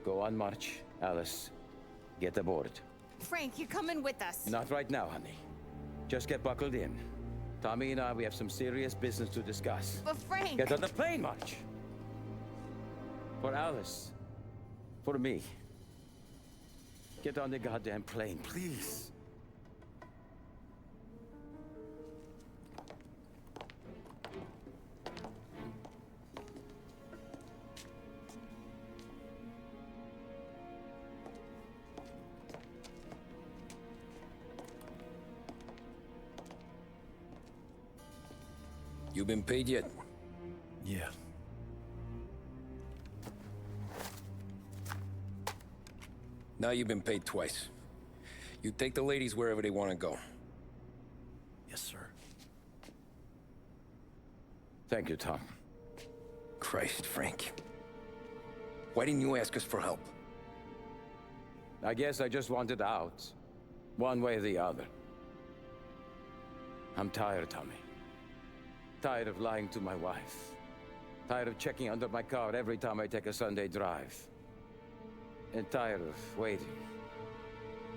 Go on, March. Alice, get aboard. Frank, you're coming with us. Not right now, honey. Just get buckled in. Tommy and I, we have some serious business to discuss. But Frank... Get on the plane, March. For Alice. For me. Get on the goddamn plane, please. You been paid yet? Yeah. Now you've been paid twice. You take the ladies wherever they want to go. Yes, sir. Thank you, Tom. Christ, Frank. Why didn't you ask us for help? I guess I just wanted out. One way or the other. I'm tired, Tommy. Tired of lying to my wife. Tired of checking under my car every time I take a Sunday drive. And tired of waiting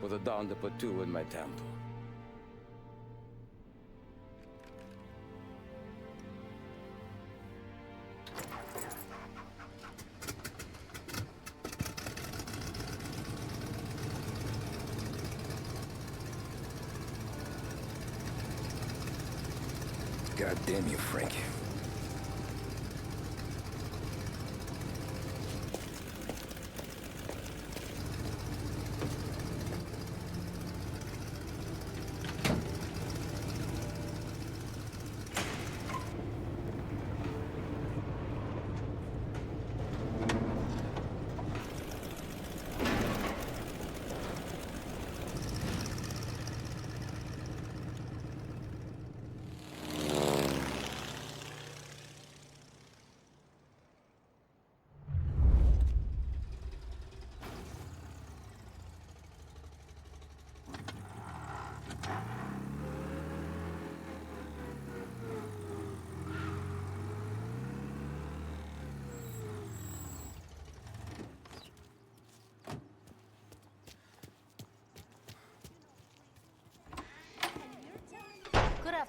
for the dawn to put two in my temple. God damn you, Frank.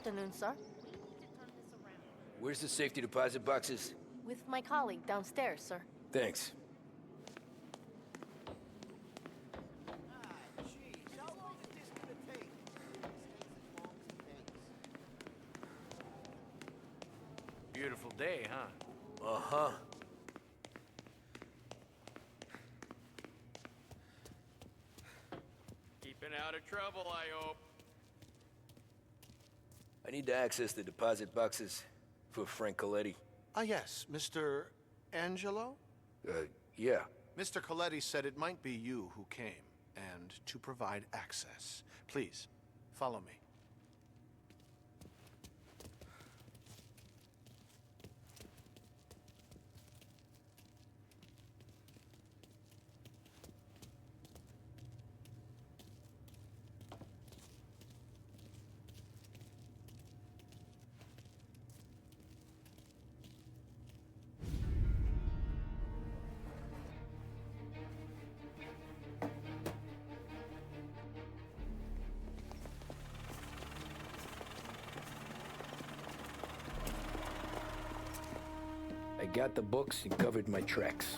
afternoon, sir. Where's the safety deposit boxes? With my colleague downstairs, sir. Thanks. Beautiful day, huh? Uh-huh. Keeping out of trouble, I hope. I need to access the deposit boxes for Frank Coletti. Ah, yes, Mr. Angelo? Yeah. Mr. Coletti said it might be you who came, and to provide access. Please, follow me. I got the books and covered my tracks.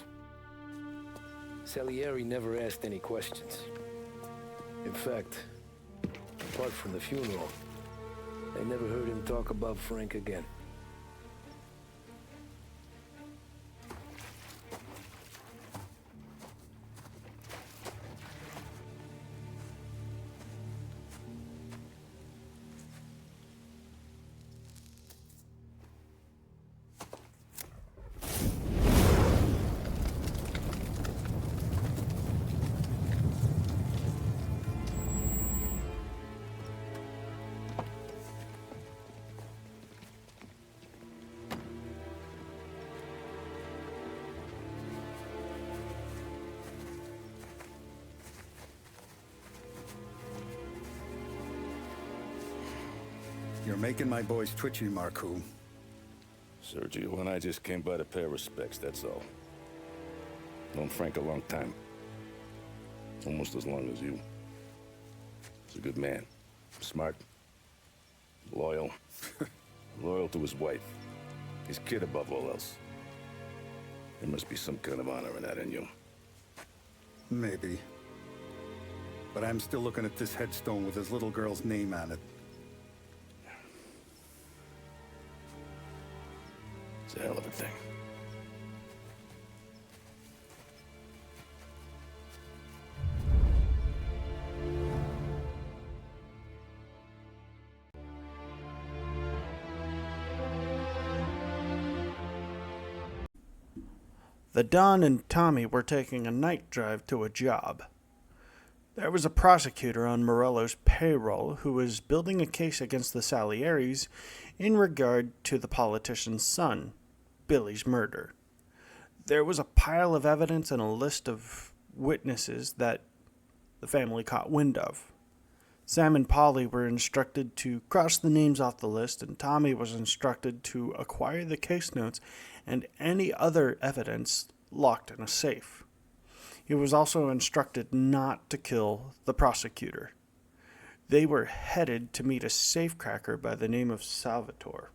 Salieri never asked any questions. In fact, apart from the funeral, I never heard him talk about Frank again. You're making my boys twitchy, Marku. Sergio and I just came by to pay respects, that's all. Known Frank a long time. Almost as long as you. He's a good man. Smart. Loyal. Loyal to his wife. His kid above all else. There must be some kind of honor in that in you. Maybe. But I'm still looking at this headstone with his little girl's name on it. It's a hell of a thing. The Don and Tommy were taking a night drive to a job. There was a prosecutor on Morello's payroll who was building a case against the Salieris in regard to the politician's son, Billy's murder. There was a pile of evidence and a list of witnesses that the family caught wind of. Sam and Polly were instructed to cross the names off the list, and Tommy was instructed to acquire the case notes and any other evidence locked in a safe. He was also instructed not to kill the prosecutor. They were headed to meet a safecracker by the name of Salvatore.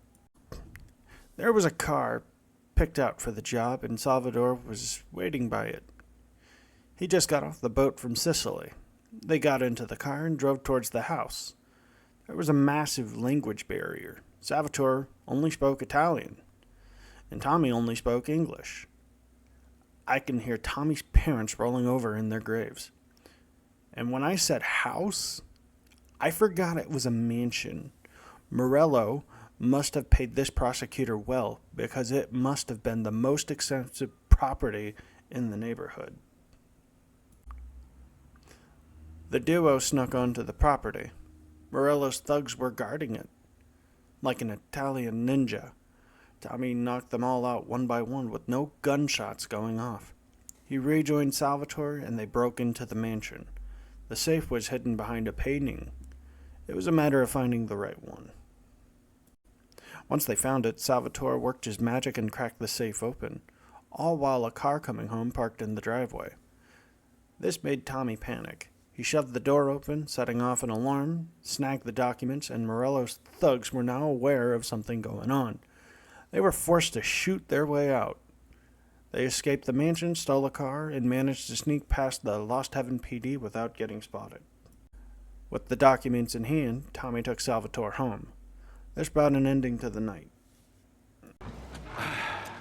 There was a car picked out for the job, and Salvatore was waiting by it. He just got off the boat from Sicily. They got into the car and drove towards the house. There was a massive language barrier. Salvatore only spoke Italian, and Tommy only spoke English. I can hear Tommy's parents rolling over in their graves. And when I said house, I forgot it was a mansion. Morello must have paid this prosecutor well, because it must have been the most expensive property in the neighborhood. The duo snuck onto the property. Morello's thugs were guarding it, like an Italian ninja. Tommy knocked them all out one by one with no gunshots going off. He rejoined Salvatore and they broke into the mansion. The safe was hidden behind a painting. It was a matter of finding the right one. Once they found it, Salvatore worked his magic and cracked the safe open, all while a car coming home parked in the driveway. This made Tommy panic. He shoved the door open, setting off an alarm, snagged the documents, and Morello's thugs were now aware of something going on. They were forced to shoot their way out. They escaped the mansion, stole a car, and managed to sneak past the Lost Heaven PD without getting spotted. With the documents in hand, Tommy took Salvatore home. This brought an ending to the night.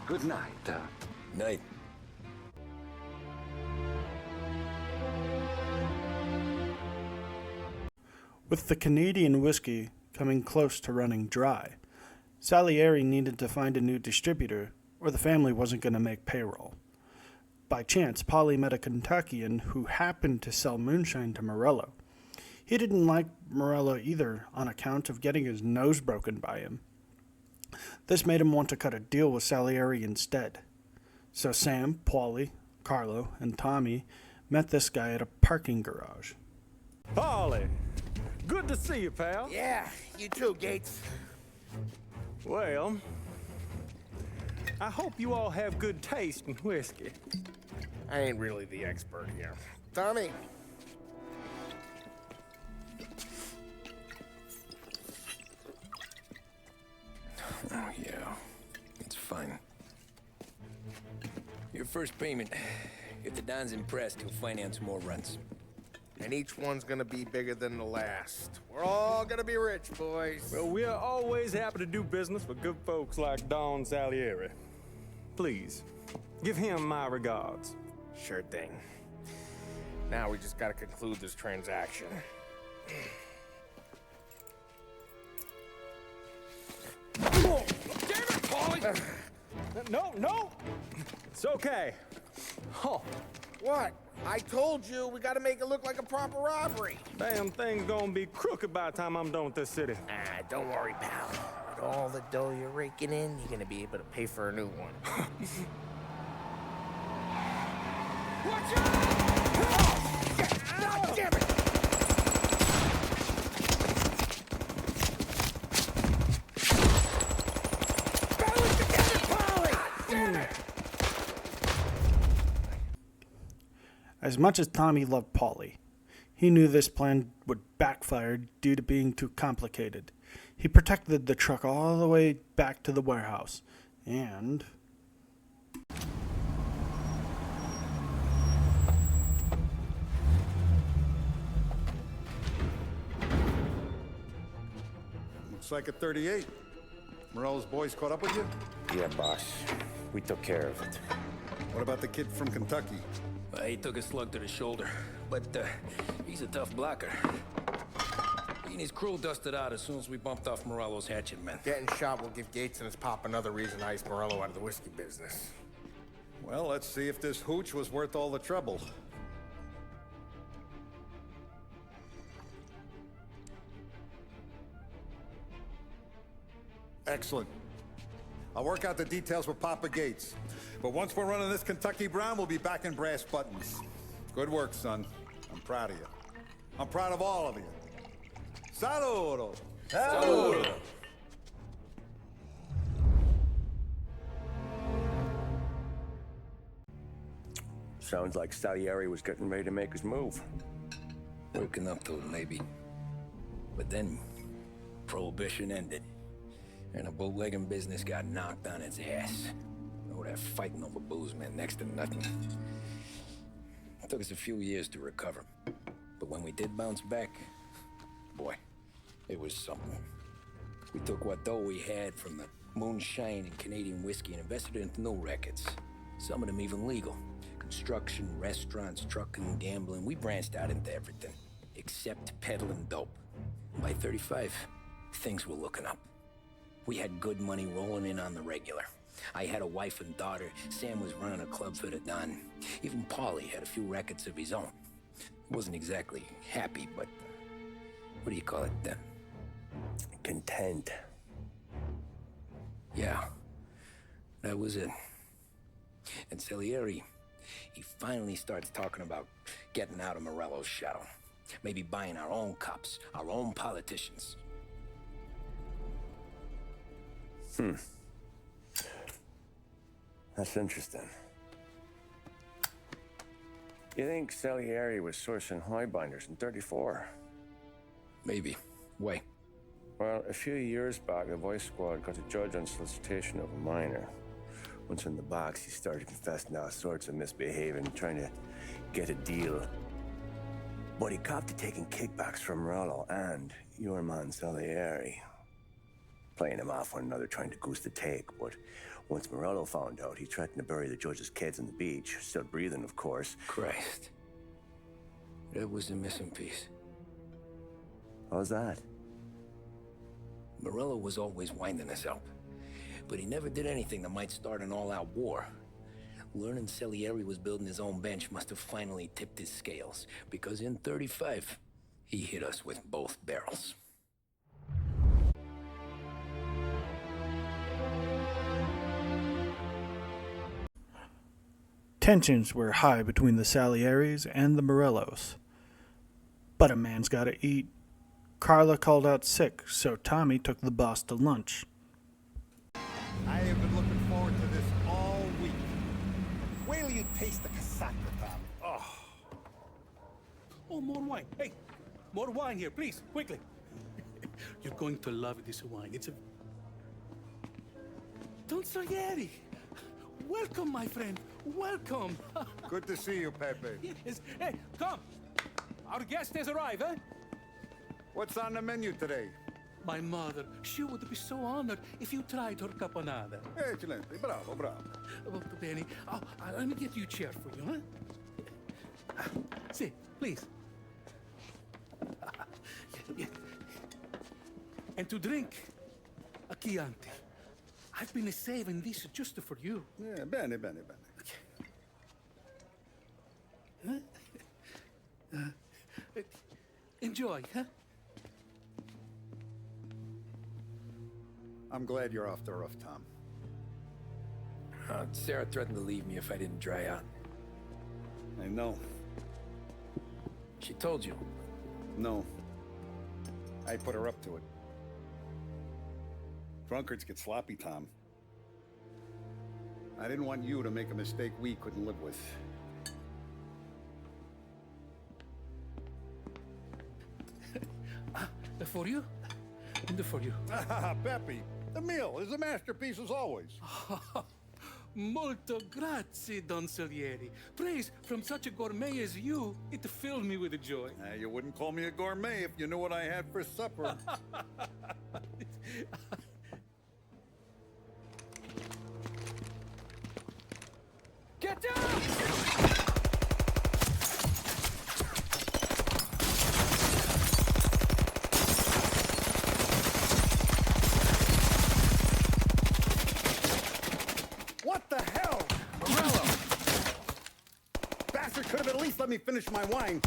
Good night. Night. With the Canadian whiskey coming close to running dry, Salieri needed to find a new distributor, or the family wasn't going to make payroll. By chance, Polly met a Kentuckian who happened to sell moonshine to Morello. He didn't like Morello either on account of getting his nose broken by him. This made him want to cut a deal with Salieri instead. So Sam, Paulie, Carlo, and Tommy met this guy at a parking garage. Paulie, good to see you, pal. Yeah, you too, Gates. Well, I hope you all have good taste in whiskey. I ain't really the expert here. Tommy. Oh, yeah. It's fine. Your first payment. If the Don's impressed, he'll finance more runs. And each one's gonna be bigger than the last. We're all gonna be rich, boys. Well, we're always happy to do business with good folks like Don Salieri. Please, give him my regards. Sure thing. Now we just gotta conclude this transaction. Damn it, Paulie! No! It's okay. Oh. What? I told you, we gotta make it look like a proper robbery. Damn thing's gonna be crooked by the time I'm done with this city. Ah, don't worry, pal. With all the dough you're raking in, you're gonna be able to pay for a new one. Watch out! God damn it! Balance together, Polly! Damn it! As much as Tommy loved Paulie, he knew this plan would backfire due to being too complicated. He protected the truck all the way back to the warehouse, and... Looks like a 38. Morello's boys caught up with you? Yeah, boss. We took care of it. What about the kid from Kentucky? He took a slug to the shoulder, but he's a tough blocker. He and his crew dusted out as soon as we bumped off Morello's hatchet men. Getting shot will give Gates and his pop another reason to ice Morello out of the whiskey business. Well, let's see if this hooch was worth all the trouble. Excellent. I'll work out the details with Papa Gates. But once we're running this Kentucky Brown, we'll be back in brass buttons. Good work, son. I'm proud of you. I'm proud of all of you. Saludo! Saludo! Sounds like Salieri was getting ready to make his move. Working up to it, maybe. But then, Prohibition ended. And the bootlegging business got knocked on its ass. Oh, that fighting over booze meant next to nothing. It took us a few years to recover. But when we did bounce back, boy, it was something. We took what dough we had from the moonshine and Canadian whiskey and invested it into new rackets. Some of them even legal. Construction, restaurants, trucking, gambling. We branched out into everything, except peddling dope. By 35, things were looking up. We had good money rolling in on the regular. I had a wife and daughter. Sam was running a club for the Don. Even Paulie had a few rackets of his own. Wasn't exactly happy, but what do you call it then? Content. Yeah, that was it. And Salieri, he finally starts talking about getting out of Morello's shadow. Maybe buying our own cops, our own politicians. That's interesting. You think Salieri was sourcing highbinders in 34? Maybe. Why? Well, a few years back, the Vice Squad got a judge on solicitation of a minor. Once in the box, he started confessing all sorts of misbehaving, trying to get a deal. But he copped to taking kickbacks from Morello and your man Salieri. Playing him off one another, trying to goose the take, but once Morello found out, he threatened to bury the judge's kids on the beach. Still breathing, of course. Christ. That was the missing piece. How's that? Morello was always winding us up, but he never did anything that might start an all-out war. Learning Salieri was building his own bench must have finally tipped his scales, because in 35, he hit us with both barrels. Tensions were high between the Salieris and the Morellos. But a man's gotta eat. Carla called out sick, so Tommy took the boss to lunch. I have been looking forward to this all week. Wait till you taste the casaca, Tommy. Oh, more wine. Hey, more wine here, please, quickly. You're going to love this wine. It's a... Don Salieri. Welcome, my friend. Welcome. Good to see you, Pepe. Yes. Hey, come. Our guest has arrived, eh? What's on the menu today? My mother, she would be so honored if you tried her caponata. Excellent. Bravo, bravo. Molto bene. Oh, let me get you a chair for you, huh? Sit, please. And to drink, a Chianti. I've been saving this just for you. Yeah, bene, bene, bene. Enjoy, huh? I'm glad you're off the roof, Tom. Sarah threatened to leave me if I didn't dry out. I know. She told you? No. I put her up to it. Drunkards get sloppy, Tom. I didn't want you to make a mistake we couldn't live with. For you? And for you. Pepe, the meal is a masterpiece as always. Molto grazie, Don Salieri. Praise from such a gourmet as you, it filled me with joy. You wouldn't call me a gourmet if you knew what I had for supper. Get down! What the hell? Morello! Bastard could have at least let me finish my wine.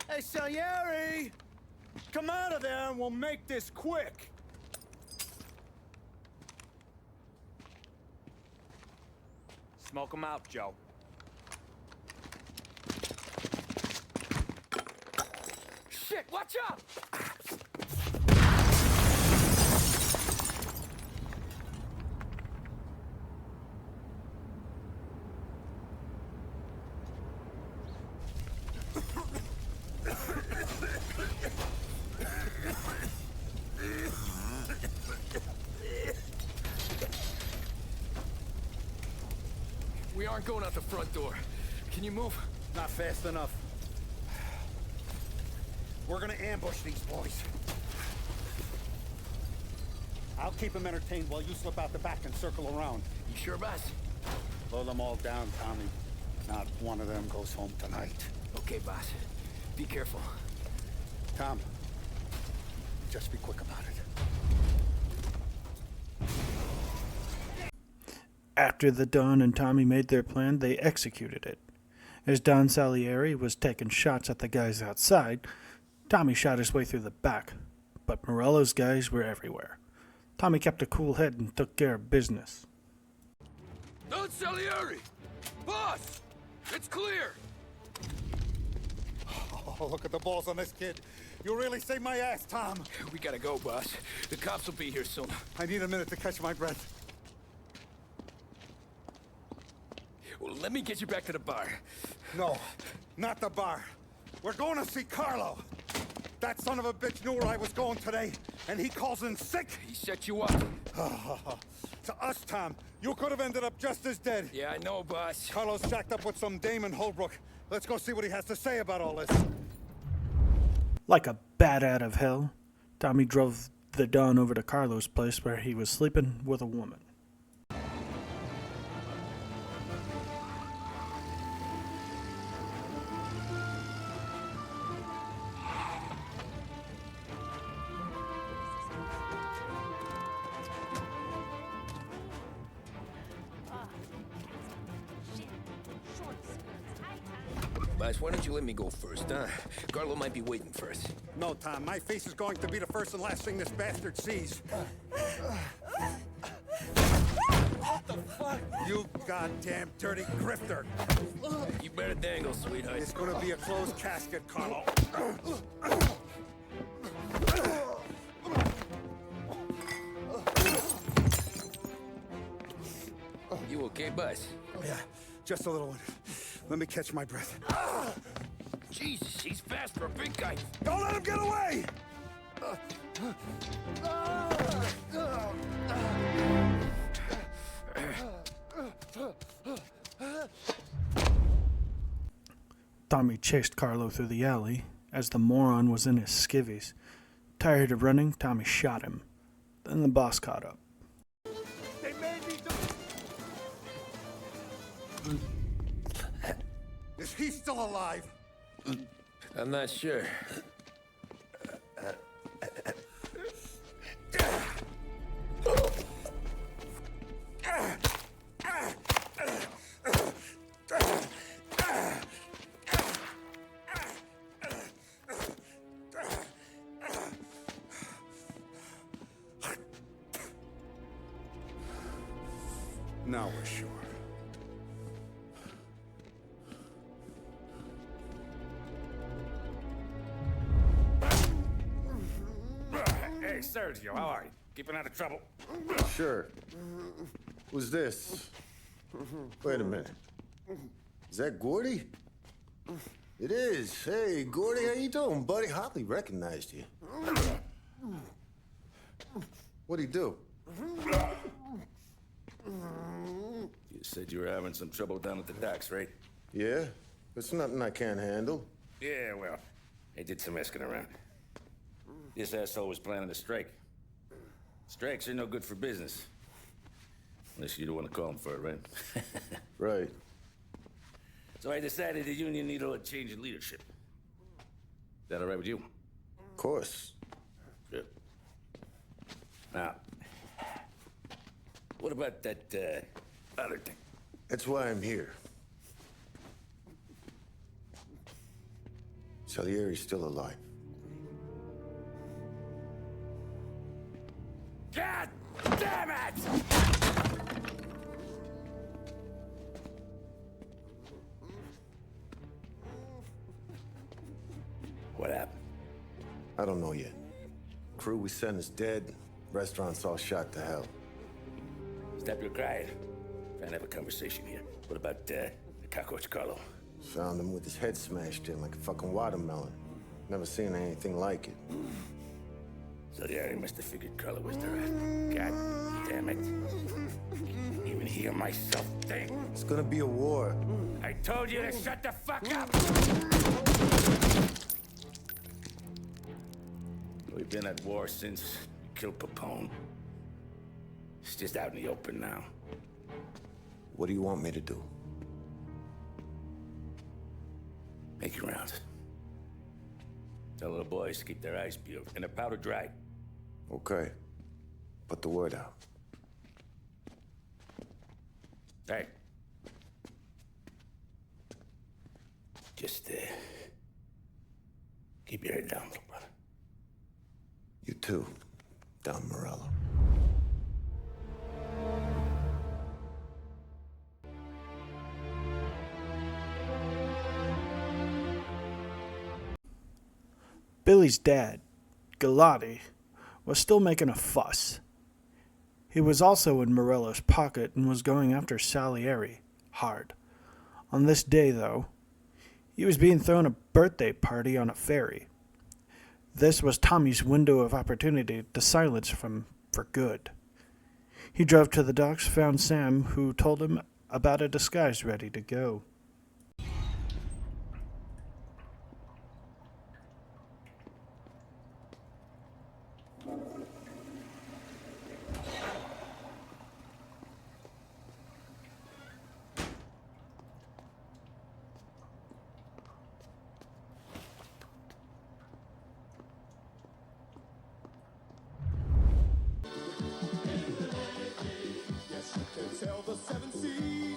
Hey, Salieri! Come out of there and we'll make this quick. Smoke 'em out, Joe. Shit, watch out! We aren't going out the front door. Can you move? Not fast enough. We're gonna ambush these boys. I'll keep them entertained while you slip out the back and circle around. You sure, boss? Blow them all down, Tommy. Not one of them goes home tonight. Okay, boss. Be careful. Tom, just be quick about it. After the Don and Tommy made their plan, they executed it. As Don Salieri was taking shots at the guys outside, Tommy shot his way through the back, but Morello's guys were everywhere. Tommy kept a cool head and took care of business. Don Salieri! Boss! It's clear! Oh, look at the balls on this kid. You really saved my ass, Tom. We gotta go, boss. The cops will be here soon. I need a minute to catch my breath. let me get you back to the bar. No, not the bar. We're going to see Carlo. That son of a bitch knew where I was going today, and he calls in sick. He set you up. To us, Tom, you could have ended up just as dead. Yeah, I know, boss. Carlo's jacked up with some dame in Holbrook. Let's go see what he has to say about all this. Like a bat out of hell, Tommy drove the Don over to Carlo's place where he was sleeping with a woman. Boss, why don't you let me go first, huh? Carlo might be waiting for us. No, Tom, my face is going to be the first and last thing this bastard sees. What the fuck? You goddamn dirty grifter. You better dangle, sweetheart. It's gonna be a closed casket, Carlo. You okay, boss? Yeah, just a little one. Let me catch my breath. Jesus, he's fast for a big guy. Don't let him get away! Tommy chased Carlo through the alley as the moron was in his skivvies. Tired of running, Tommy shot him. Then the boss caught up. They made me do... Is he still alive? I'm not sure. Now we're sure. Hey, Sergio, how are you? Keeping out of trouble? Sure. Who's this? Wait a minute. Is that Gordy? It is. Hey, Gordy, how you doing, buddy? Hardly recognized you. What'd he do? You said you were having some trouble down at the docks, right? Yeah? It's nothing I can't handle. Yeah, well, I did some asking around. This asshole was planning a strike. Strikes are no good for business. Unless you don't want to call him for it, right? Right. So I decided the union needed a change in leadership. Is that all right with you? Of course. Good. Now, what about that, other thing? That's why I'm here. Salieri's still alive. God damn it! What happened? I don't know yet. Crew we sent is dead. Restaurant's all shot to hell. Stop your crying. Trying to have a conversation here. What about, the cockroach Carlo? Found him with his head smashed in like a fucking watermelon. Never seen anything like it. So the area must have figured Carlo was the rat. God damn it. Can't even hear myself think. It's gonna be a war. I told you to shut the fuck up! We've been at war since we killed Papone. It's just out in the open now. What do you want me to do? Make your rounds. Tell little boys to keep their eyes peeled and their powder dry. Okay. Put the word out. Hey. Just, keep your head down, little brother. You too, Don Morello. Billy's dad, Galati, was still making a fuss. He was also in Morello's pocket and was going after Salieri hard. On this day, though, he was being thrown a birthday party on a ferry. This was Tommy's window of opportunity to silence him for good. He drove to the docks, found Sam, who told him about a disguise ready to go.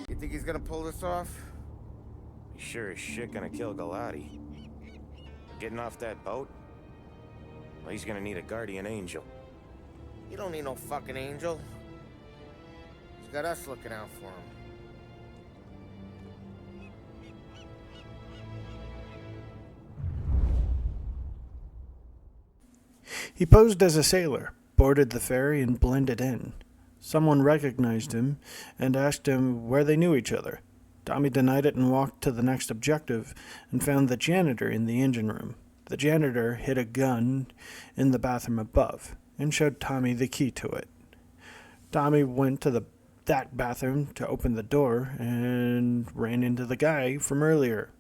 You think he's gonna pull this off? He's sure as shit gonna kill Galati. Getting off that boat? Well, he's gonna need a guardian angel. You don't need no fucking angel. He's got us looking out for him. He posed as a sailor, boarded the ferry, and blended in. Someone recognized him and asked him where they knew each other. Tommy denied it and walked to the next objective and found the janitor in the engine room. The janitor hid a gun in the bathroom above and showed Tommy the key to it. Tommy went to that bathroom to open the door and ran into the guy from earlier.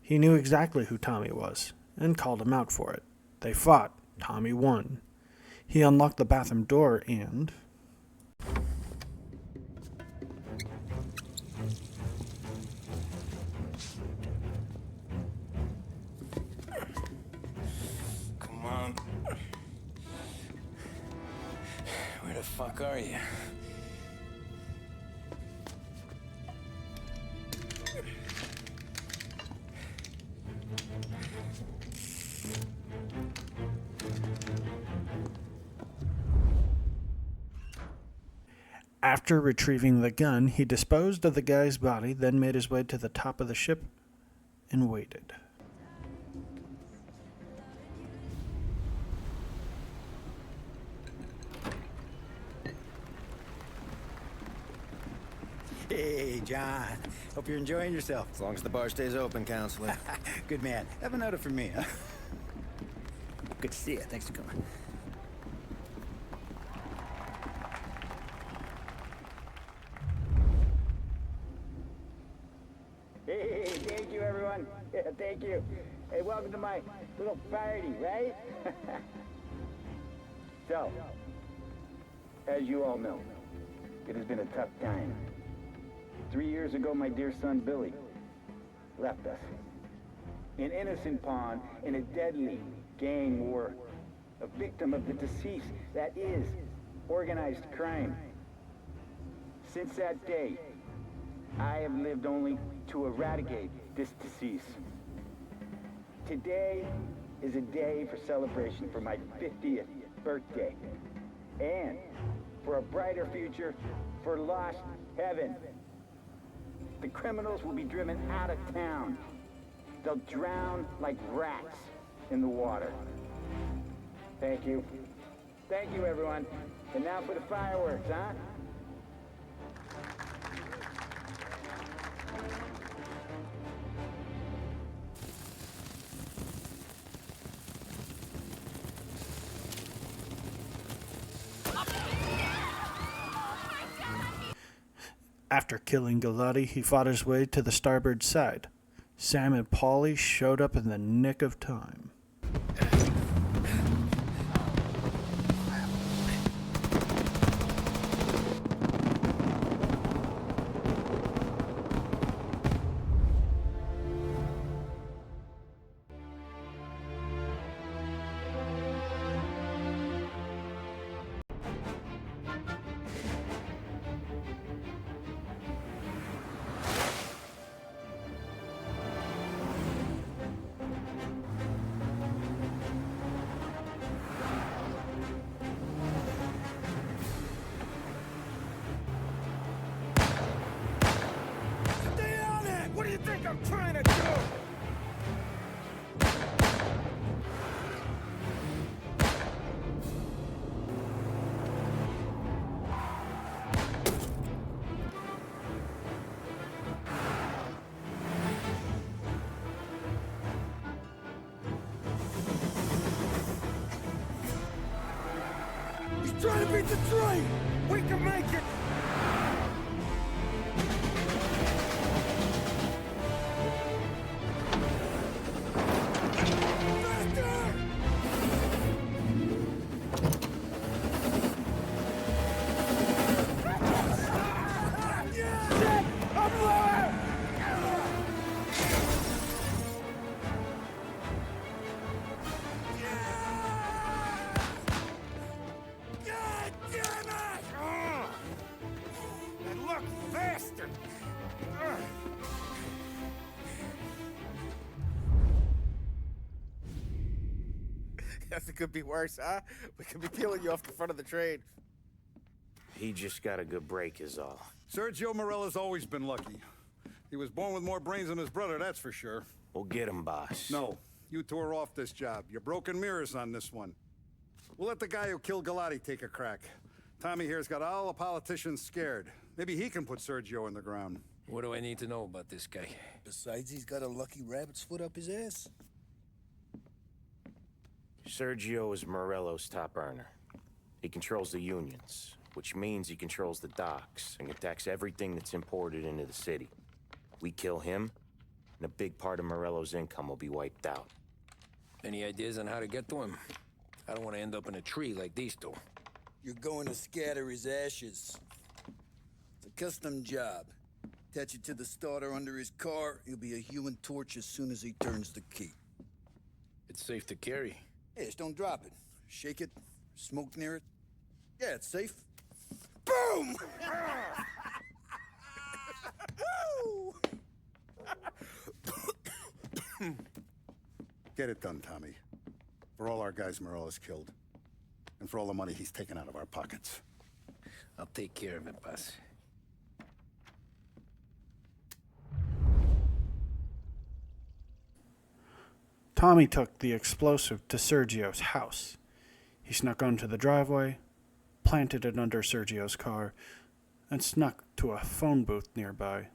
He knew exactly who Tommy was and called him out for it. They fought. Tommy won. He unlocked the bathroom door and... Come on. Where the fuck are you? After retrieving the gun, he disposed of the guy's body, then made his way to the top of the ship and waited. Hey, John. Hope you're enjoying yourself. As long as the bar stays open, counselor. Good man. Have another for me, huh? Good to see you. Thanks for coming. Hey, thank you, everyone. Yeah, thank you. Hey, welcome to my little party, right? So, as you all know, it has been a tough time. 3 years ago, my dear son, Billy, left us. An innocent pawn in a deadly gang war. A victim of the deceased that is organized crime. Since that day, I have lived only to eradicate this disease. Today is a day for celebration for my 50th birthday. And for a brighter future for lost heaven. The criminals will be driven out of town. They'll drown like rats in the water. Thank you. Thank you, everyone. And now for the fireworks, huh? After killing Galati, he fought his way to the starboard side. Sam and Paulie showed up in the nick of time. He's trying to beat the train! We can make it! Nothing could be worse, huh? We could be peeling you off the front of the train. He just got a good break is all. Sergio Morella's always been lucky. He was born with more brains than his brother, that's for sure. We'll get him, boss. No, you tore off this job. You're broken mirrors on this one. We'll let the guy who killed Galati take a crack. Tommy here's got all the politicians scared. Maybe he can put Sergio in the ground. What do I need to know about this guy? Besides, he's got a lucky rabbit's foot up his ass. Sergio is Morello's top earner. He controls the unions, which means he controls the docks and attacks everything that's imported into the city. We kill him, and a big part of Morello's income will be wiped out. Any ideas on how to get to him? I don't want to end up in a tree like these two. You're going to scatter his ashes. It's a custom job. Attach it to the starter under his car. He'll be a human torch as soon as he turns the key. It's safe to carry. Hey, just don't drop it. Shake it, smoke near it. Yeah, it's safe. Boom! Get it done, Tommy. For all our guys Morella's killed. And for all the money he's taken out of our pockets. I'll take care of it, boss. Tommy took the explosive to Sergio's house. He snuck onto the driveway, planted it under Sergio's car, and snuck to a phone booth nearby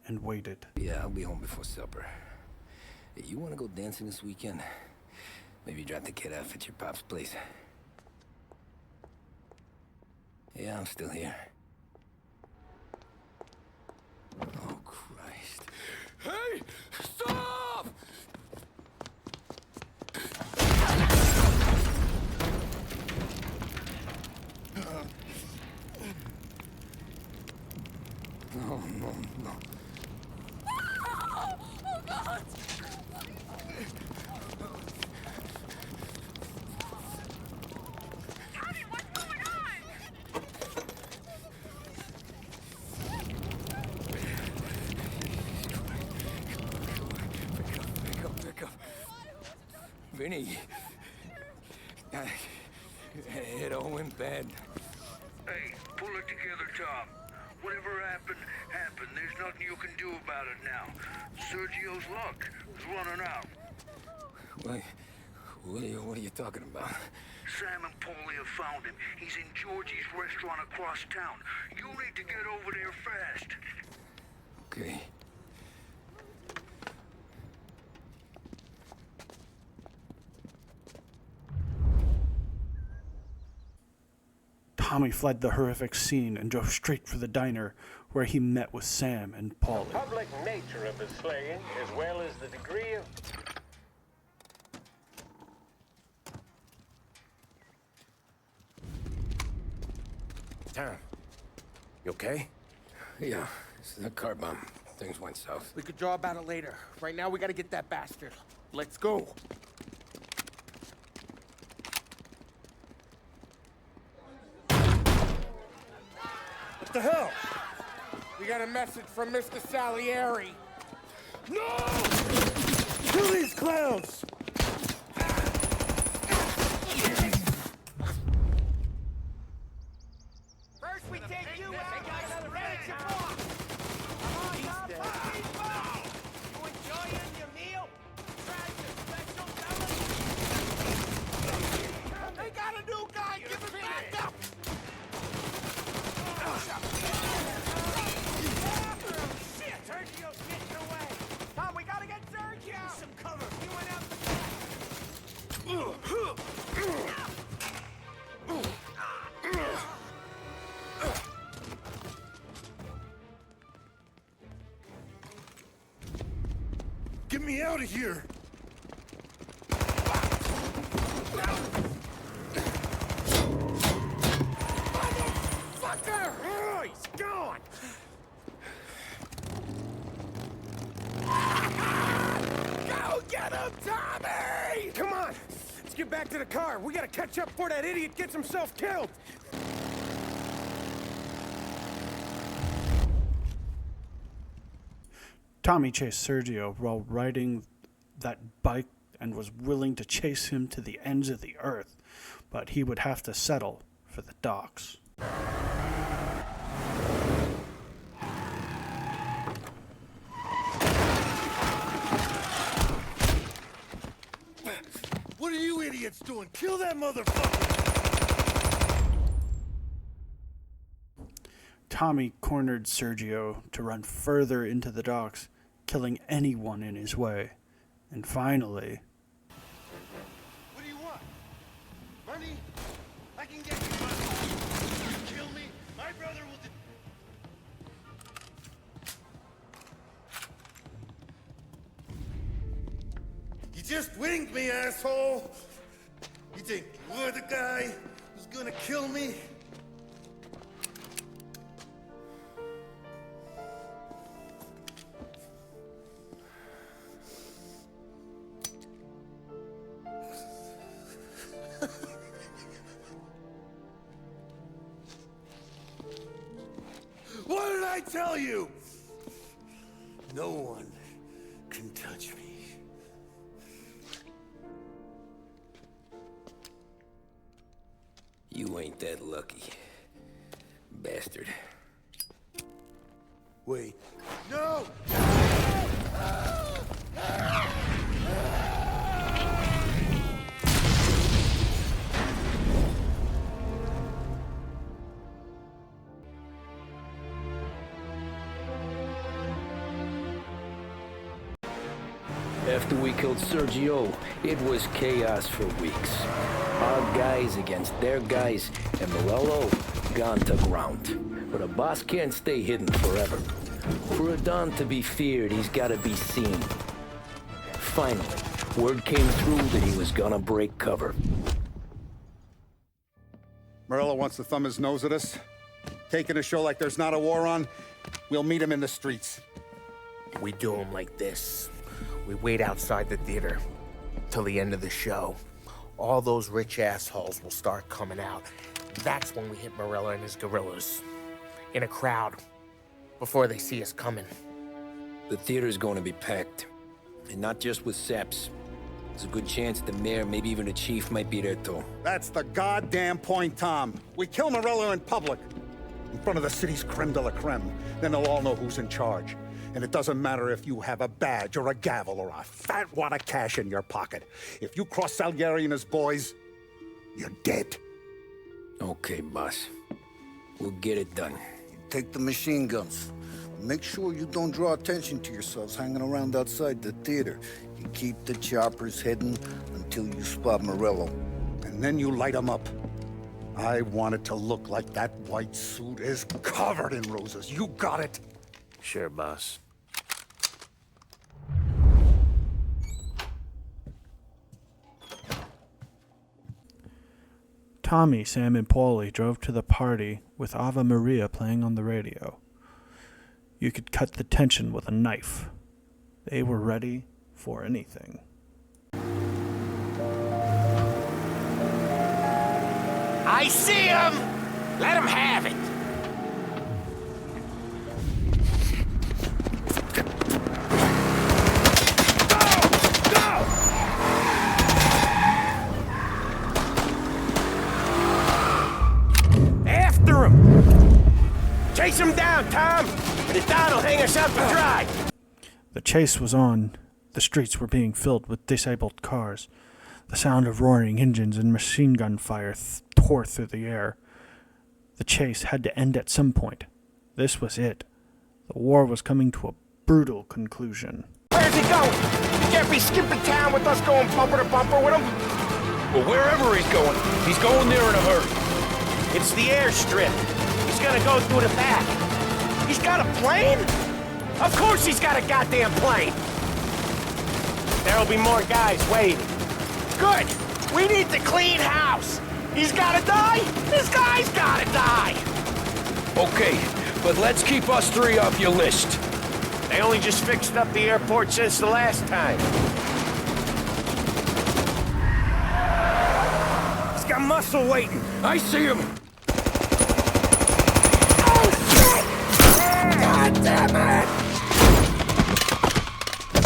and waited. Yeah, I'll be home before supper. Hey, you want to go dancing this weekend? Maybe drop the kid off at your pop's place. Yeah, I'm still here. Oh, Christ. Hey! Stop! No, no, no. Oh, God! Tommy, what's going on? Pick up. Vinny. It all went bad. Hey, pull it together, Tom. Whatever happened, happened. There's nothing you can do about it now. Sergio's luck is running out. What are you talking about? Sam and Paulie have found him. He's in Georgie's restaurant across town. You need to get over there fast. Okay. Tommy fled the horrific scene and drove straight for the diner, where he met with Sam and Paulie. The public nature of the slaying, as well as the degree of... Tom, you okay? Yeah, it's a car bomb. Things went south. We could draw about it later. Right now, we gotta get that bastard. Let's go. What the hell? We got a message from Mr. Salieri. No! Kill these clowns! First we take you out, guys. Finish him off. Come on, Tom. You enjoying your meal? Tried your special, fellas? They got a new guy. Give him back up. Shit, Sergio's getting away. Tom, we gotta get Sergio. Some cover. He went out the back. me out of here! Motherfucker! Oh, he's gone! Go get him, Tommy! Come on! Let's get back to the car. We gotta catch up before that idiot gets himself killed! Tommy chased Sergio while riding that bike and was willing to chase him to the ends of the earth, but he would have to settle for the docks. What are you idiots doing? Kill that motherfucker! Tommy cornered Sergio to run further into the docks, killing anyone in his way. And finally... What do you want? Money? I can get you money. You kill me, my brother will You just winged me, asshole! You think you're the guy who's gonna kill me? What did I tell you? No one can touch me. You ain't that lucky, bastard. Wait. No! After we killed Sergio, it was chaos for weeks. Our guys against their guys, and Morello gone to ground. But a boss can't stay hidden forever. For a Don to be feared, he's gotta be seen. Finally, word came through that he was gonna break cover. Morello wants to thumb his nose at us. Taking a show like there's not a war on, we'll meet him in the streets. We do him like this. We wait outside the theater till the end of the show. All those rich assholes will start coming out. That's when we hit Morello and his guerrillas. In a crowd. Before they see us coming. The theater's going to be packed. And not just with saps. There's a good chance the mayor, maybe even the chief, might be there too. That's the goddamn point, Tom. We kill Morello in public. In front of the city's creme de la creme. Then they'll all know who's in charge. And it doesn't matter if you have a badge or a gavel or a fat wad of cash in your pocket. If you cross Salieri and his boys, you're dead. Okay, boss. We'll get it done. Take the machine guns. Make sure you don't draw attention to yourselves hanging around outside the theater. You keep the choppers hidden until you spot Morello. And then you light them up. I want it to look like that white suit is covered in roses. You got it? Sure, boss. Tommy, Sam, and Paulie drove to the party with Ave Maria playing on the radio. You could cut the tension with a knife. They were ready for anything. I see him! Let him have it! After him! Chase him down, Tom! The Don will hang us out to dry! The chase was on. The streets were being filled with disabled cars. The sound of roaring engines and machine gun fire tore through the air. The chase had to end at some point. This was it. The war was coming to a brutal conclusion. Where's he going? He can't be skipping town with us going bumper to bumper with him. Well, wherever he's going there in a hurry. It's the airstrip. He's gonna go through the back. He's got a plane? Of course he's got a goddamn plane! There'll be more guys waiting. Good! We need to clean house! He's gotta die! This guy's gotta die! Okay, but let's keep us three off your list. They only just fixed up the airport since the last time. He's got muscle waiting. I see him. Oh, shit! God damn it!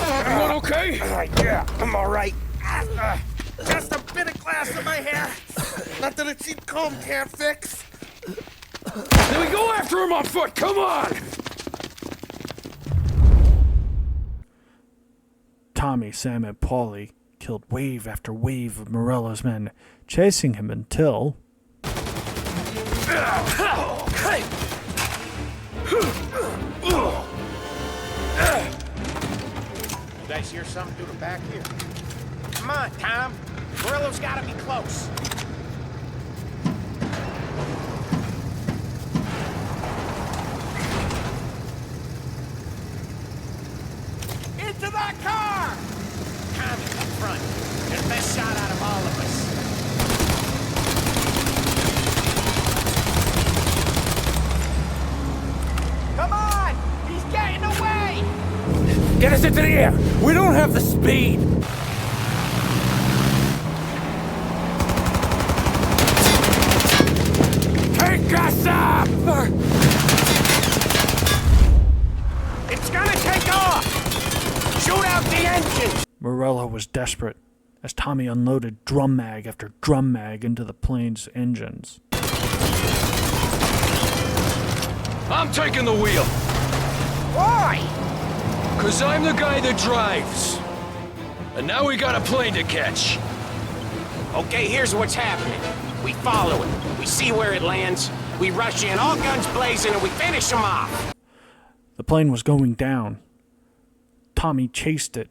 Everyone okay? Yeah, I'm all right. Just a bit of glass in my hair. Nothing a cheap comb can't fix. Then we go after him on foot, come on! Tommy, Sam, and Paulie killed wave after wave of Morello's men, chasing him until... You guys hear something through the back here? Come on, Tom. Morello's gotta be close. Into that car! Tommy, up front. You're the best shot out of all of us. Come on! He's getting away! Get us into the air! We don't have the speed! Take us up! It's gonna take off! Shoot out the engines! Morello was desperate as Tommy unloaded drum mag after drum mag into the plane's engines. I'm taking the wheel. Why? 'Cause I'm the guy that drives. And now we got a plane to catch. Okay, here's what's happening. We follow it. We see where it lands. We rush in, all guns blazing, and we finish him off. The plane was going down. Tommy chased it.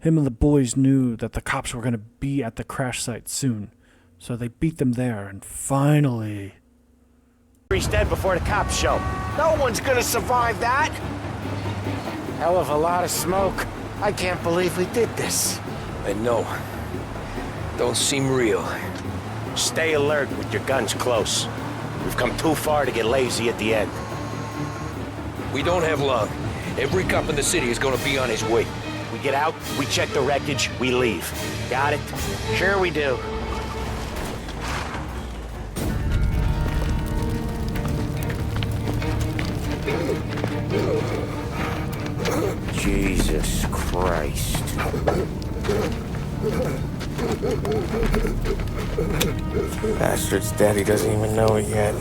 Him and the boys knew that the cops were going to be at the crash site soon, so they beat them there, and finally... He's dead before the cops show. No one's gonna survive that. Hell of a lot of smoke. I can't believe we did this. I know. Don't seem real. Stay alert with your guns close. We've come too far to get lazy at the end. We don't have long. Every cop in the city is gonna be on his way. We get out, we check the wreckage, we leave. Got it? Sure we do. Jesus Christ. Bastard's dead, he doesn't even know it yet.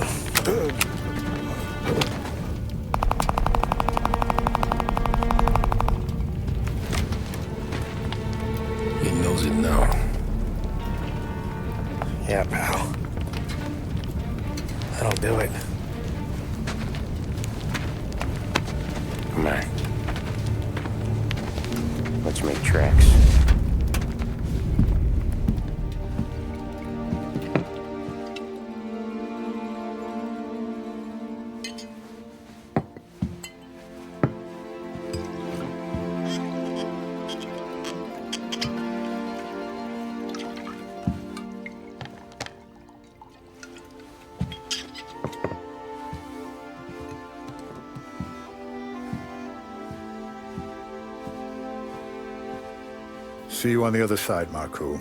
He knows it now. Yeah, pal. That'll do it. Come on. Let's make tracks. See you on the other side, Marku.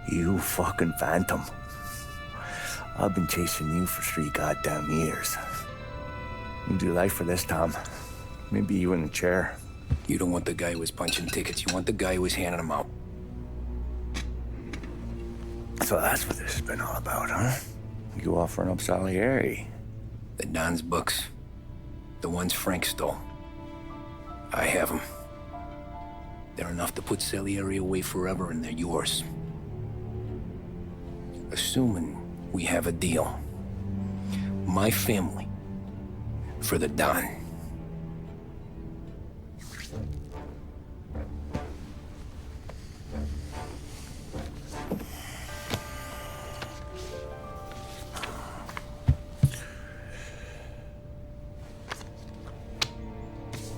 You fucking phantom. I've been chasing you for 3 goddamn years. You do life for this, Tom. Maybe you in a chair. You don't want the guy who was punching tickets. You want the guy who was handing them out. So that's what this has been all about, huh? You offering up Salieri. The Don's books. The ones Frank stole. I have them. They're enough to put Salieri away forever, and they're yours. Assuming we have a deal. My family for the Don.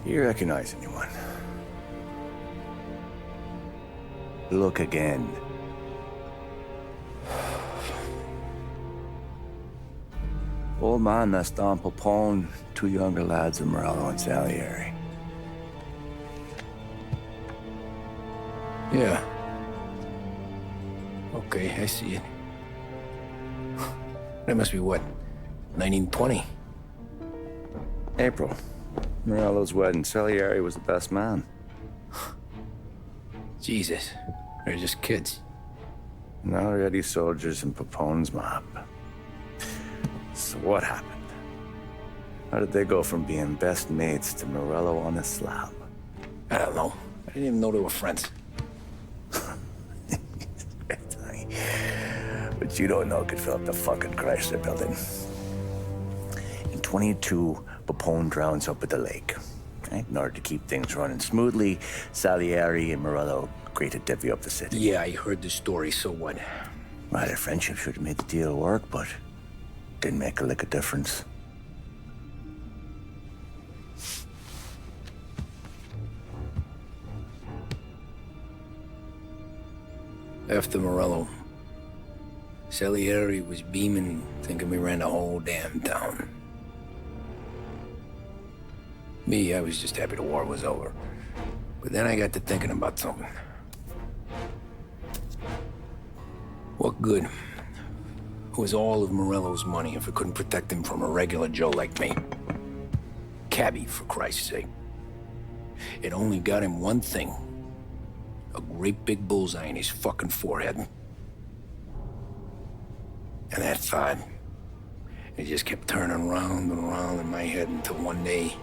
You recognize anyone? Look again. Old man that's Don Popone, two younger lads of Morello and Salieri. Yeah. Okay, I see it. That must be what, 1920? April. Morello's wedding. Salieri was the best man. Jesus, they're just kids. Now already soldiers in Popone's mob. So what happened? How did they go from being best mates to Morello on a slab? I don't know. I didn't even know they were friends. But you don't know could fill up the fucking Chrysler building. In 22, Popone drowns up at the lake. Right? In order to keep things running smoothly, Salieri and Morello agreed to divvy up the city. Yeah, I heard the story, so what? Well, their friendship should have made the deal work, but didn't make a lick of difference. After Morello, Salieri was beaming, thinking we ran the whole damn town. Me, I was just happy the war was over. But then I got to thinking about something. What good was all of Morello's money if it couldn't protect him from a regular Joe like me? Cabbie, for Christ's sake. It only got him one thing. A great big bullseye in his fucking forehead. And that thought, it just kept turning round and round in my head until one day,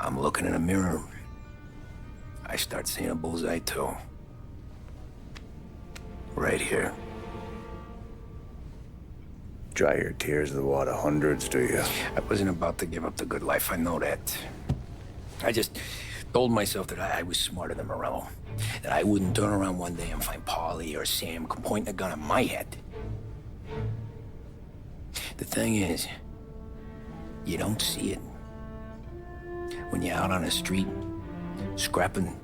I'm looking in a mirror. I start seeing a bullseye too. Right here. Dry your tears in the water hundreds, do you? I wasn't about to give up the good life, I know that. I just told myself that I was smarter than Morello. That I wouldn't turn around one day and find Paulie or Sam pointing a gun at my head. The thing is, you don't see it. When you're out on the street, scrapping,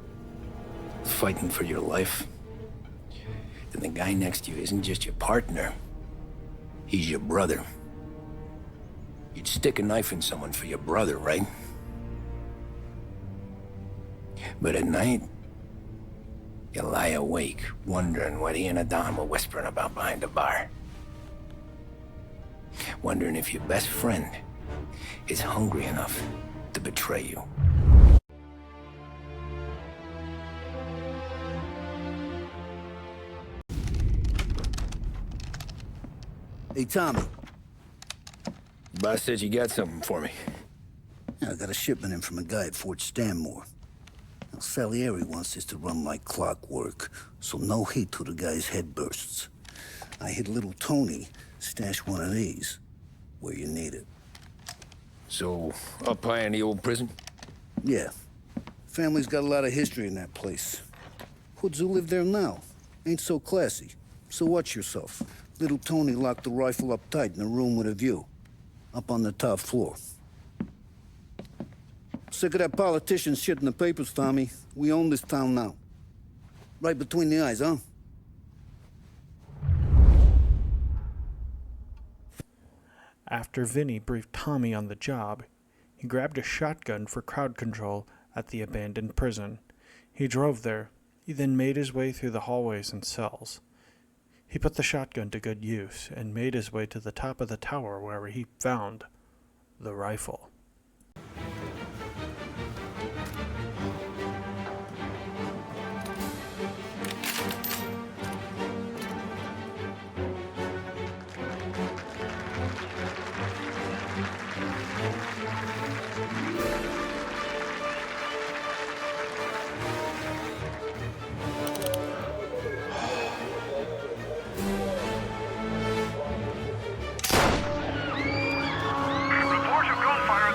fighting for your life, then the guy next to you isn't just your partner, he's your brother. You'd stick a knife in someone for your brother, right? But at night, you lie awake, wondering what he and Adam were whispering about behind the bar. Wondering if your best friend is hungry enough to betray you. Hey, Tommy. Boss said you got something for me. Yeah, I got a shipment in from a guy at Fort Stanmore. Now, Salieri wants this to run like clockwork, so no heat till the guy's head bursts. I hit little Tony, stash one of these where you need it. So, up high in the old prison? Yeah. Family's got a lot of history in that place. Hoods who live there now ain't so classy. So watch yourself. Little Tony locked the rifle up tight in a room with a view. Up on the top floor. Sick of that politician shit in the papers, Tommy. We own this town now. Right between the eyes, huh? After Vinny briefed Tommy on the job, he grabbed a shotgun for crowd control at the abandoned prison. He drove there. He then made his way through the hallways and cells. He put the shotgun to good use and made his way to the top of the tower where he found the rifle. Reports of gunfire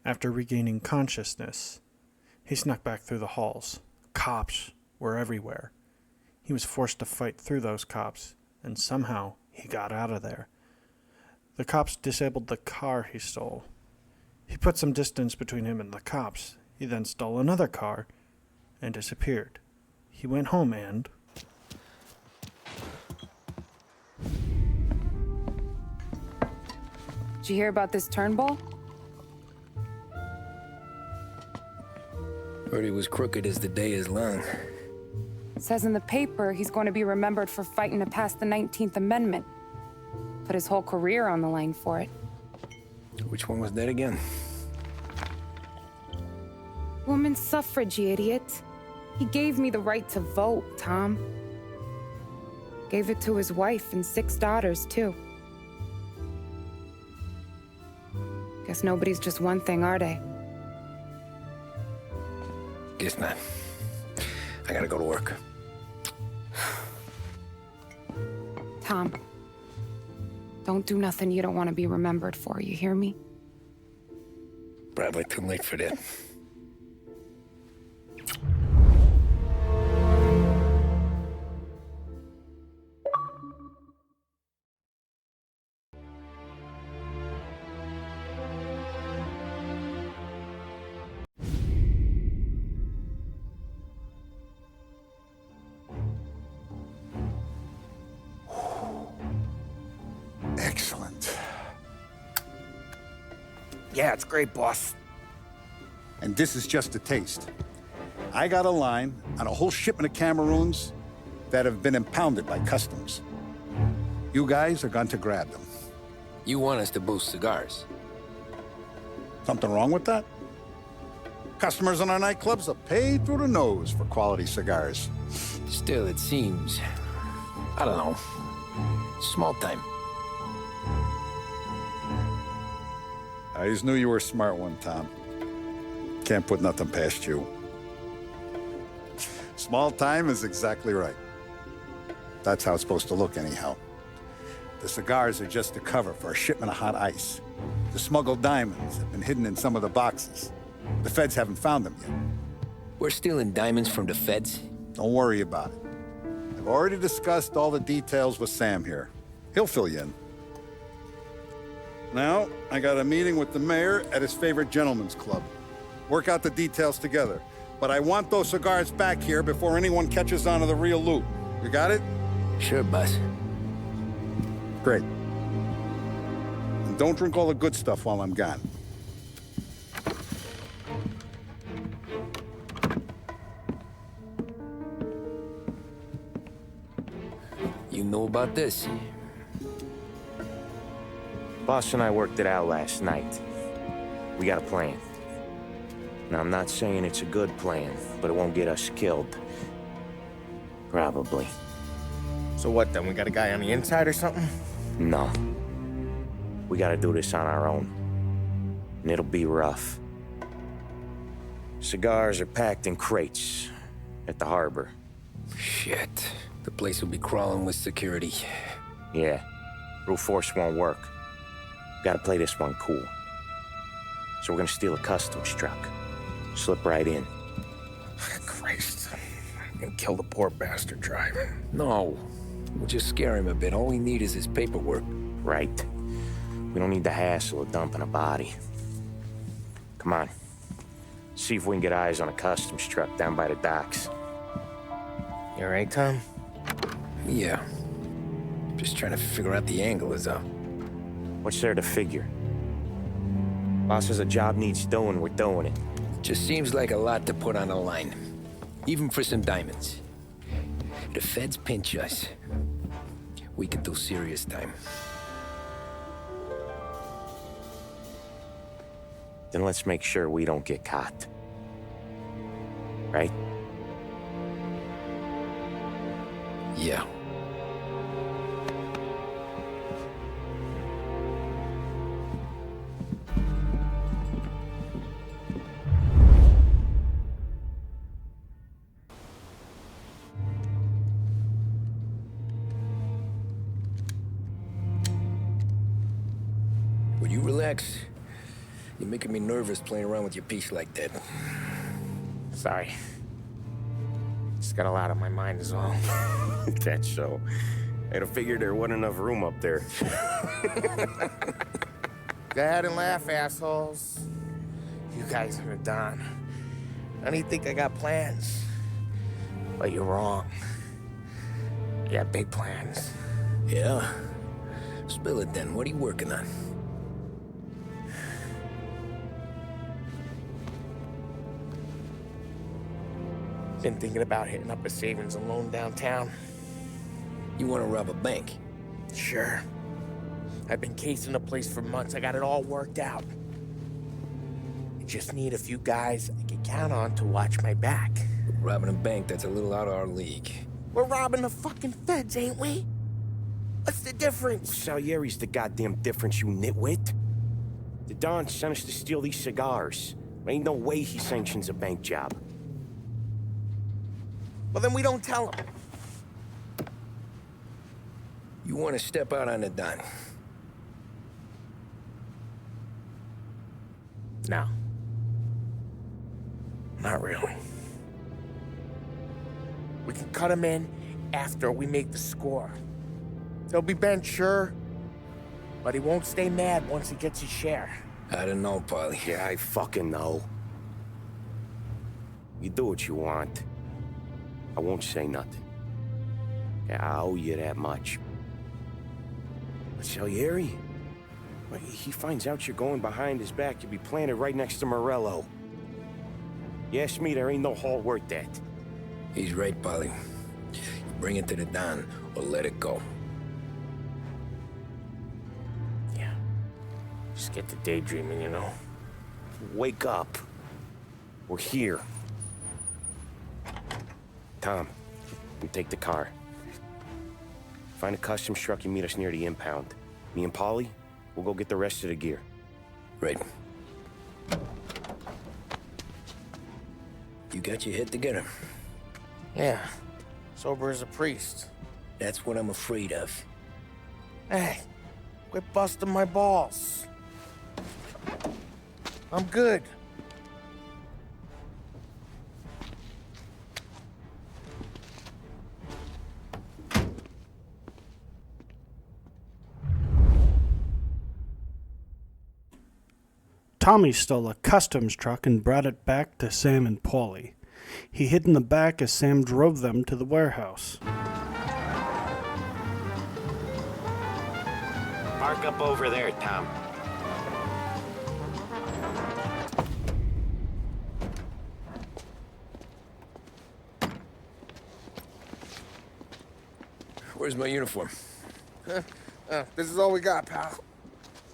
After regaining consciousness, he snuck back through the halls. Cops were everywhere. He was forced to fight through those cops, and somehow he got out of there. The cops disabled the car he stole. He put some distance between him and the cops. He then stole another car and disappeared. He went home and... Did you hear about this Turnbull? Heard he was crooked as the day is long. It says in the paper he's going to be remembered for fighting to pass the 19th Amendment. Put his whole career on the line for it. Which one was that again? Women's suffrage, you idiot. He gave me the right to vote, Tom. Gave it to his wife and 6 daughters, too. Guess nobody's just one thing, are they? Guess not. I gotta go to work. Tom, don't do nothing you don't want to be remembered for, you hear me? Probably too late for that. Excellent. Yeah, it's great, boss. And this is just a taste. I got a line on a whole shipment of Cameroons that have been impounded by customs. You guys are going to grab them. You want us to boost cigars? Something wrong with that? Customers in our nightclubs are paid through the nose for quality cigars. Still, it seems... I don't know. Small time. I just knew you were a smart one, Tom. Can't put nothing past you. Small time is exactly right. That's how it's supposed to look anyhow. The cigars are just a cover for a shipment of hot ice. The smuggled diamonds have been hidden in some of the boxes. The feds haven't found them yet. We're stealing diamonds from the feds? Don't worry about it. I've already discussed all the details with Sam here. He'll fill you in. Now, I got a meeting with the mayor at his favorite gentleman's club. Work out the details together. But I want those cigars back here before anyone catches on to the real loot. You got it? Sure, boss. Great. And don't drink all the good stuff while I'm gone. You know about this? Boss and I worked it out last night. We got a plan. Now, I'm not saying it's a good plan, but it won't get us killed. Probably. So what then? We got a guy on the inside or something? No. We gotta do this on our own. And it'll be rough. Cigars are packed in crates at the harbor. Shit. The place will be crawling with security. Yeah. Brute force won't work. Gotta play this one cool. So we're gonna steal a customs truck. Slip right in. Christ. I'm gonna kill the poor bastard driver. No. We'll just scare him a bit. All we need is his paperwork. Right. We don't need the hassle of dumping a body. Come on. See if we can get eyes on a customs truck down by the docks. You all right, Tom? Yeah. Just trying to figure out the angle is all. What's there to figure? Boss says a job needs doing, we're doing it. Just seems like a lot to put on the line. Even for some diamonds. If the feds pinch us, we could do serious time. Then let's make sure we don't get caught. Right? Yeah. Will you relax? You're making me nervous playing around with your piece like that. Sorry. Just got a lot on my mind is all. That's so. I'd have figured there wasn't enough room up there. Go ahead and laugh, assholes. You guys are done. I don't even think I got plans. But you're wrong. I got big plans. Yeah? Spill it then. What are you working on? Been thinking about hitting up a savings and loan downtown. You want to rob a bank? Sure. I've been casing the place for months. I got it all worked out. I just need a few guys I can count on to watch my back. Robbing a bank, that's a little out of our league. We're robbing the fucking feds, ain't we? What's the difference? Salieri's the goddamn difference, you nitwit. The Don sent us to steal these cigars. There ain't no way he sanctions a bank job. Well, then we don't tell him. You want to step out on the Don? No. Not really. We can cut him in after we make the score. He'll be bent, sure, but he won't stay mad once he gets his share. I don't know, Paulie. Yeah, I fucking know. You do what you want. I won't say nothing. Yeah, I owe you that much. But Salieri, when he finds out you're going behind his back, you'll be planted right next to Morello. You ask me, there ain't no haul worth that. He's right, Paulie. You bring it to the Don, or let it go. Yeah. Just get to daydreaming, you know? Wake up. We're here. Tom, you take the car. Find a customs truck and meet us near the impound. Me and Paulie, we'll go get the rest of the gear. Right. You got your head together? Yeah. Sober as a priest. That's what I'm afraid of. Hey, quit busting my balls. I'm good. Tommy stole a customs truck and brought it back to Sam and Paulie. He hid in the back as Sam drove them to the warehouse. Park up over there, Tom. Where's my uniform? This is all we got, pal.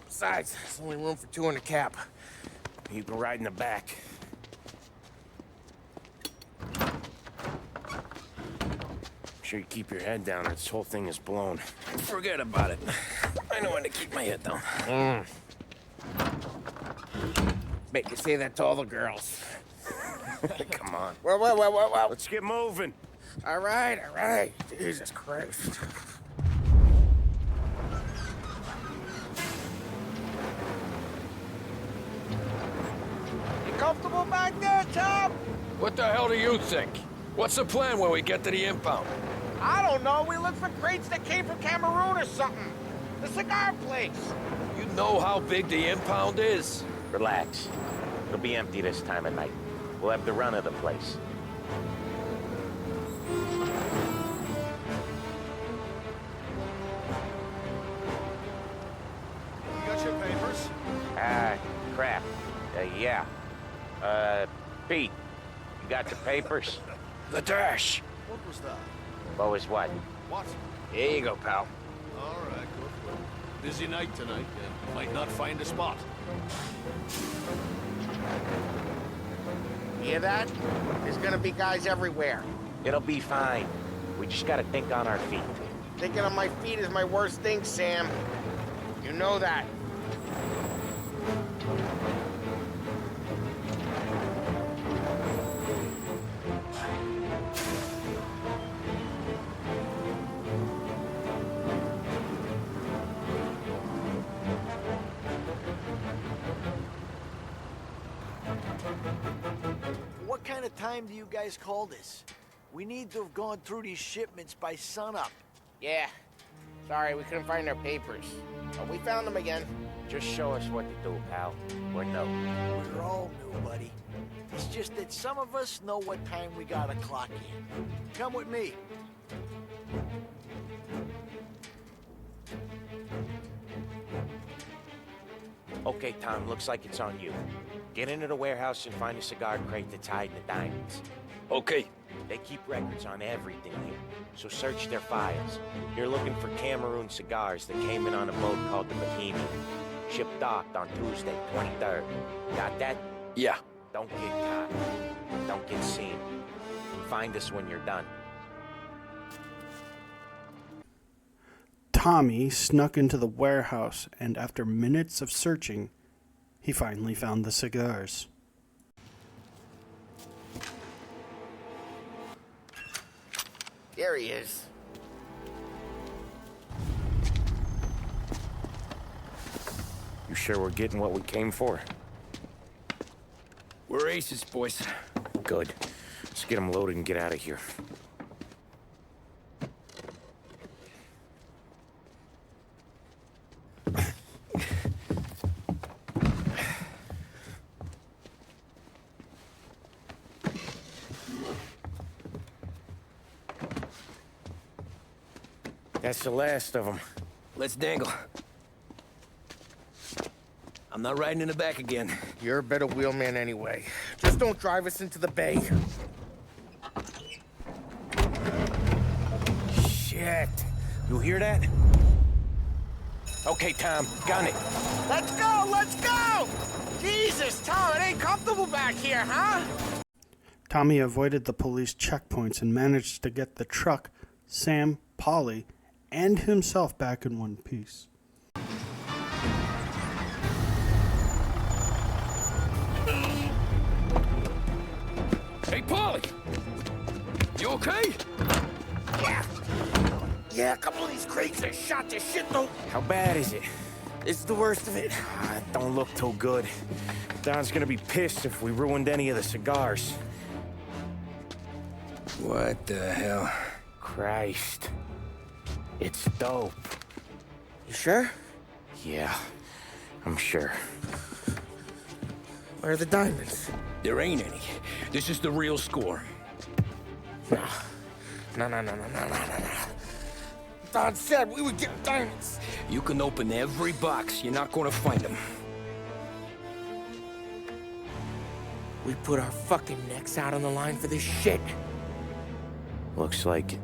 Besides, there's only room for 2 in the cab. You can ride in the back. Make sure you keep your head down or this whole thing is blown. Forget about it. I know when to keep my head down. Bet you say that to all the girls. Come on. Well. Let's get moving. All right. Jesus Christ. You comfortable back there, Tom? What the hell do you think? What's the plan when we get to the impound? I don't know. We look for crates that came from Cameroon or something. The cigar place. You know how big the impound is? Relax. It'll be empty this time of night. We'll have the run of the place. You got your papers? Crap. Yeah. Pete, you got the papers? The dash. What was that? What was what? What? Here you go, pal. All right, go for it. Busy night tonight. Might not find a spot. Hear that? There's gonna be guys everywhere. It'll be fine. We just gotta think on our feet. Thinking on my feet is my worst thing, Sam. You know that. time do you guys call this? We need to have gone through these shipments by sunup. Yeah. Sorry, we couldn't find our papers. But we found them again. Just show us what to do, pal. Or no. We're all new, buddy. It's just that some of us know what time we gotta clock in. Come with me. Okay, Tom, looks like it's on you. Get into the warehouse and find a cigar crate that's hiding the diamonds. Okay. They keep records on everything here, so search their files. You're looking for Cameroon cigars that came in on a boat called the Bohemian. Ship docked on Tuesday, 23rd. Got that? Yeah. Don't get caught. Don't get seen. Find us when you're done. Tommy snuck into the warehouse, and after minutes of searching, he finally found the cigars. There he is. You sure we're getting what we came for? We're aces, boys. Good. Let's get them loaded and get out of here. That's the last of them. Let's dangle. I'm not riding in the back again. You're a better wheelman anyway. Just don't drive us into the bay. Shit. You hear that? Okay, Tom, gun it. Let's go! Let's go! Jesus, Tom, it ain't comfortable back here, huh? Tommy avoided the police checkpoints and managed to get the truck, Sam, Polly, and himself back in one piece. Hey, Polly! You okay? Yeah, a couple of these crates are shot to shit, though. How bad is it? It's the worst of it. It don't look too good. Don's gonna be pissed if we ruined any of the cigars. What the hell? Christ. It's dope. You sure? Yeah, I'm sure. Where are the diamonds? There ain't any. This is the real score. No. Don said we would get diamonds. You can open every box. You're not going to find them. We put our fucking necks out on the line for this shit. Looks like it.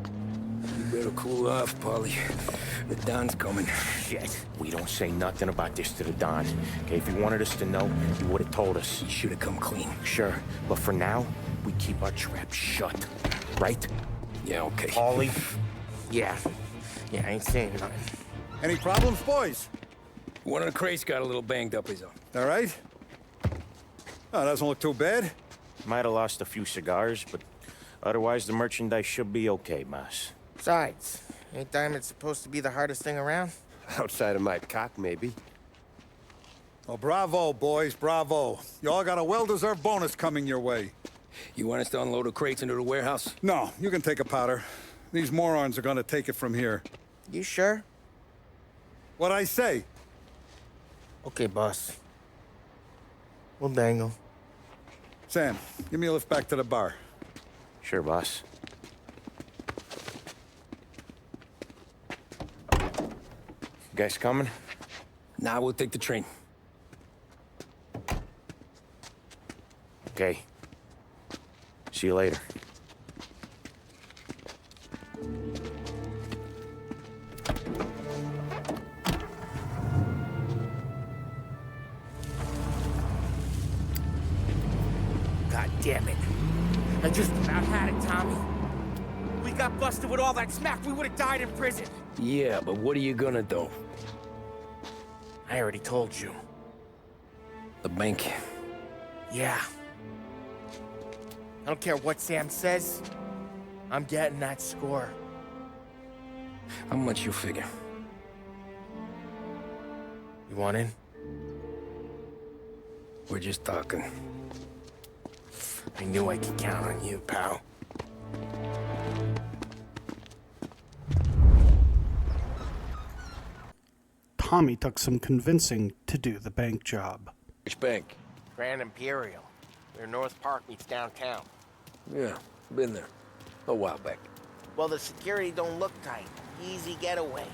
You better cool off, Polly. The Don's coming. Shit. We don't say nothing about this to the Don. Okay, if he wanted us to know, he would have told us. He should have come clean. Sure, but for now, we keep our trap shut. Right? Yeah, okay. Polly? Yeah, I ain't saying nothing. Any problems, boys? One of the crates got a little banged up, is all. All right? Oh, doesn't look too bad. Might have lost a few cigars, but otherwise the merchandise should be okay, boss. Besides, ain't diamonds supposed to be the hardest thing around? Outside of my cock, maybe. Well, bravo, boys, bravo. You all got a well-deserved bonus coming your way. You want us to unload the crates into the warehouse? No, you can take a powder. These morons are gonna take it from here. You sure? What'd I say? Okay, boss. We'll dangle. Sam, give me a lift back to the bar. Sure, boss. You guys coming? Nah, we'll take the train. Okay. See you later. God damn it. I just about had it, Tommy. We got busted with all that smack. We would have died in prison. Yeah, but what are you gonna do? I already told you. The bank. Yeah. I don't care what Sam says. I'm getting that score. How much you figure? You want in? We're just talking. I knew I could count on you, pal. Tommy took some convincing to do the bank job. Which bank? Grand Imperial. Their North Park meets downtown. Yeah, been there. A while back. Well, the security don't look tight. Easy getaway.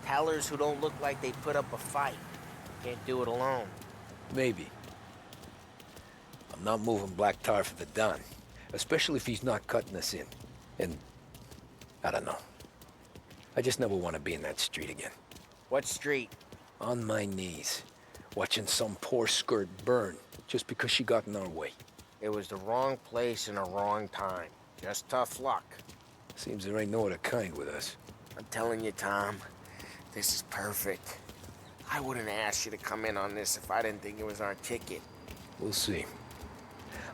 Tellers who don't look like they put up a fight. Can't do it alone. Maybe. I'm not moving black tar for the Don. Especially if he's not cutting us in. And... I don't know. I just never want to be in that street again. What street? On my knees. Watching some poor skirt burn. Just because she got in our way. It was the wrong place and the wrong time. Just tough luck. Seems there ain't no other kind with us. I'm telling you, Tom. This is perfect. I wouldn't ask you to come in on this if I didn't think it was our ticket. We'll see.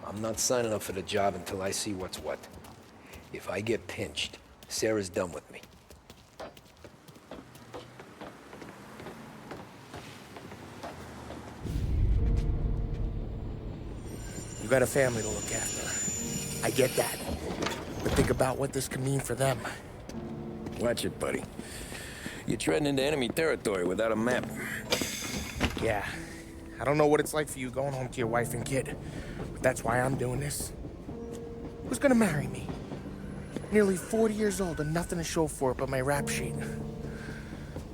I'm not signing up for the job until I see what's what. If I get pinched, Sarah's done with me. You got a family to look after. I get that. But think about what this could mean for them. Watch it, buddy. You're treading into enemy territory without a map. Yeah. I don't know what it's like for you going home to your wife and kid. But that's why I'm doing this. Who's gonna marry me? Nearly 40 years old and nothing to show for it but my rap sheet.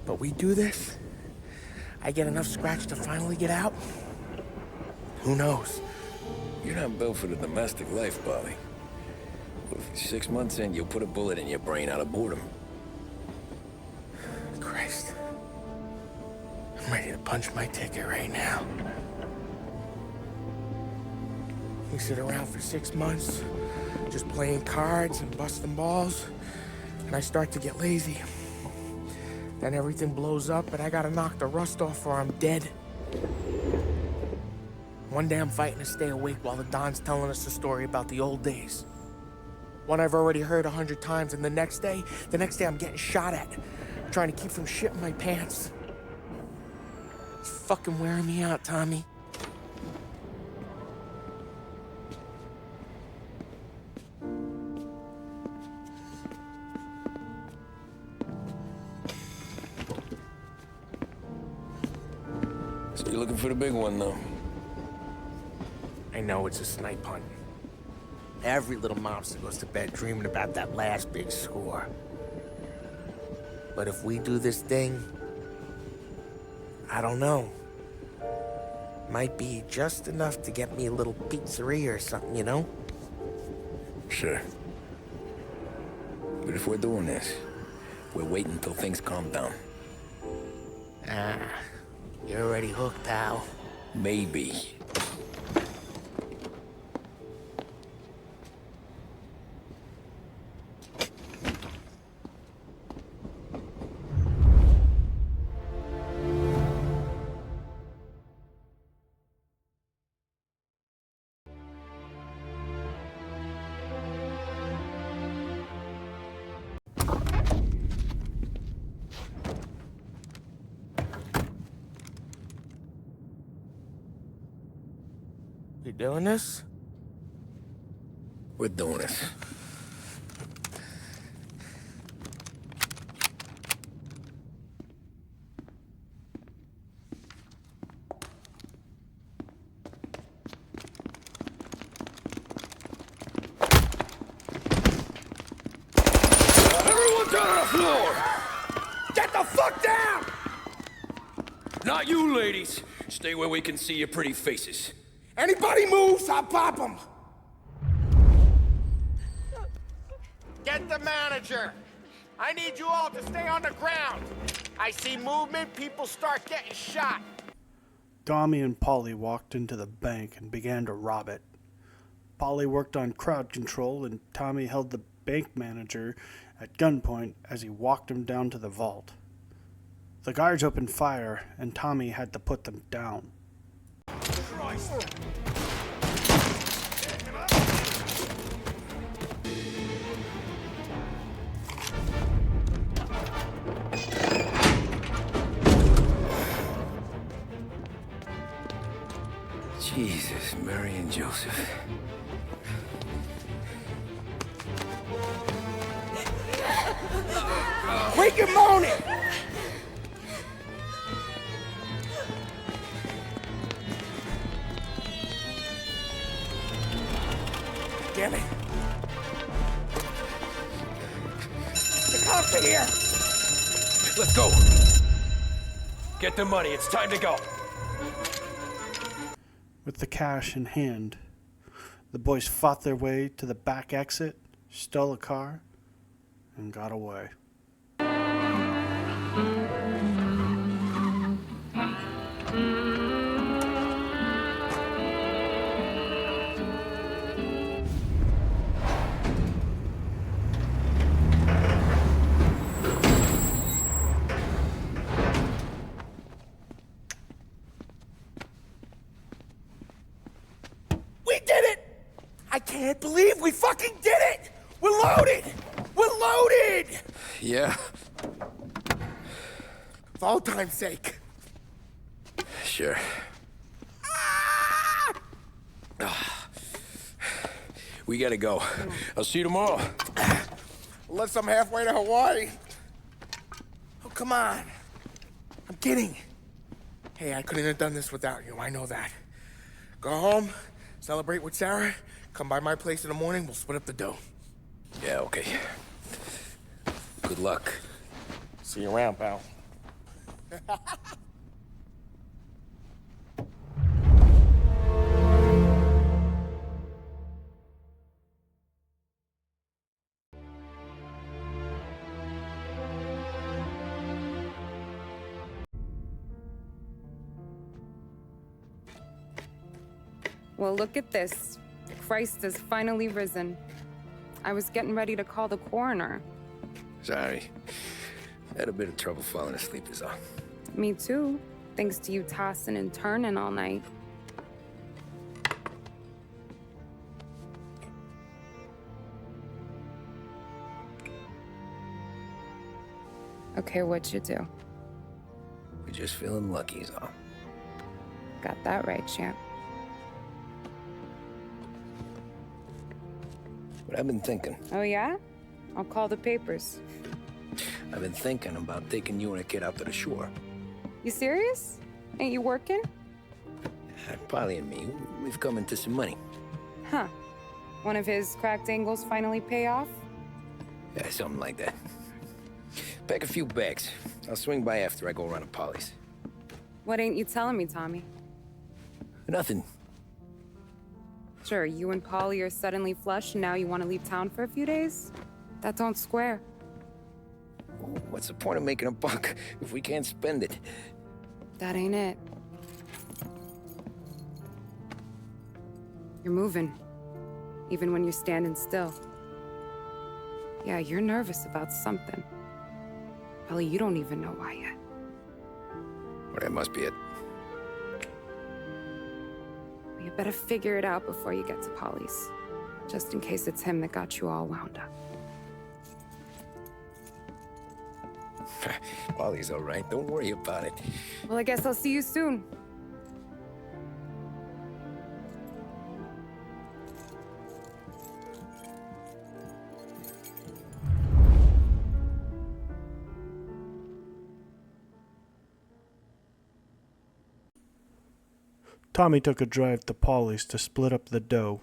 But we do this, I get enough scratch to finally get out? Who knows? You're not built for the domestic life, Polly. 6 months in, you'll put a bullet in your brain out of boredom. Christ. I'm ready to punch my ticket right now. We sit around for 6 months, just playing cards and busting balls, and I start to get lazy. Then everything blows up, and I gotta knock the rust off or I'm dead. One day I'm fighting to stay awake while the Don's telling us a story about the old days. One I've already heard 100 times, and the next day I'm getting shot at, trying to keep from shitting my pants. It's fucking wearing me out, Tommy. So you're looking for the big one, though? I know it's a snipe hunt. Every little mobster goes to bed dreaming about that last big score. But if we do this thing, I don't know. Might be just enough to get me a little pizzeria or something, you know? Sure. But if we're doing this, we're waiting until things calm down. Ah, you're already hooked, pal. Maybe. You doing this? We're doing this. Everyone down on the floor! Get the fuck down! Not you, ladies. Stay where we can see your pretty faces. Anybody moves, I'll pop them! Get the manager! I need you all to stay on the ground. I see movement, people start getting shot. Tommy and Polly walked into the bank and began to rob it. Polly worked on crowd control, and Tommy held the bank manager at gunpoint as he walked him down to the vault. The guards opened fire, and Tommy had to put them down. Christ! Jesus, Mary and Joseph. Quit your moaning! Damn it. The cops are here! Let's go. Get the money. It's time to go. With the cash in hand, the boys fought their way to the back exit, stole a car, and got away. We did it! I can't believe we fucking did it! We're loaded! We're loaded! Yeah? For all time's sake. Sure. We gotta go. I'll see you tomorrow. Unless I'm halfway to Hawaii. Oh, come on. I'm kidding. Hey, I couldn't have done this without you. I know that. Go home, celebrate with Sarah, come by my place in the morning, we'll split up the dough. Yeah, okay. Good luck. See you around, pal. Well, look at this. Christ has finally risen. I was getting ready to call the coroner. Sorry. Had a bit of trouble falling asleep is all. Me too, thanks to you tossing and turning all night. Okay, what'd you do? We're just feeling lucky is all. Got that right, champ. But I've been thinking. Oh yeah? I'll call the papers. I've been thinking about taking you and a kid out to the shore. You serious? Ain't you working? Polly and me, we've come into some money. Huh. One of his cracked angles finally pay off? Yeah, something like that. Pack a few bags. I'll swing by after I go around to Polly's. What ain't you telling me, Tommy? Nothing. Sure, you and Polly are suddenly flush and now you want to leave town for a few days? That don't square. What's the point of making a buck if we can't spend it? That ain't it. You're moving, even when you're standing still. Yeah, you're nervous about something. Probably you don't even know why yet. Well, that must be it. You better figure it out before you get to Polly's, just in case it's him that got you all wound up. Polly's all right. Don't worry about it. Well, I guess I'll see you soon. Tommy took a drive to Polly's to split up the dough.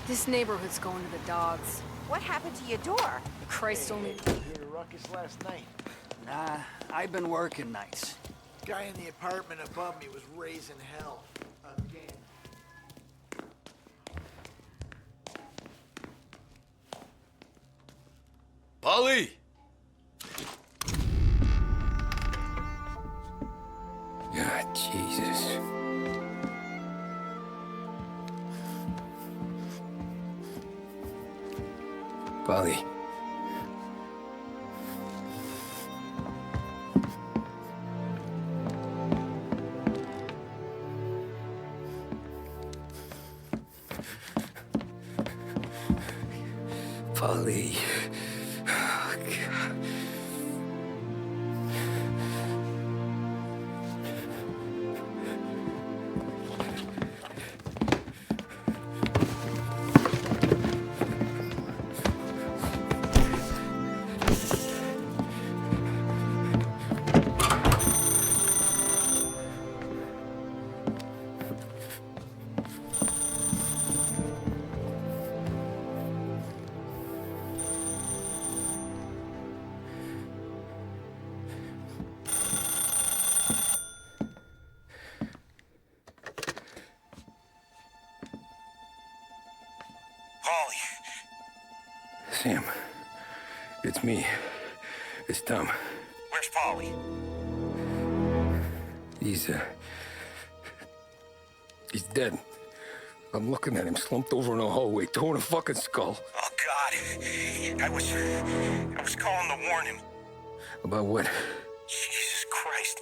This neighborhood's going to the dogs. What happened to your door? Christ only. You hear a ruckus last night? Nah, I've been working nights. Guy in the apartment above me was raising hell. Again. Polly! Ah, Jesus. Polly. Polly. Oh, God. Sam, it's me. It's Tom. Where's Paulie? He's dead. I'm looking at him slumped over in a hallway, torn a fucking skull. Oh, God. I was calling to warn him. About what? Jesus Christ.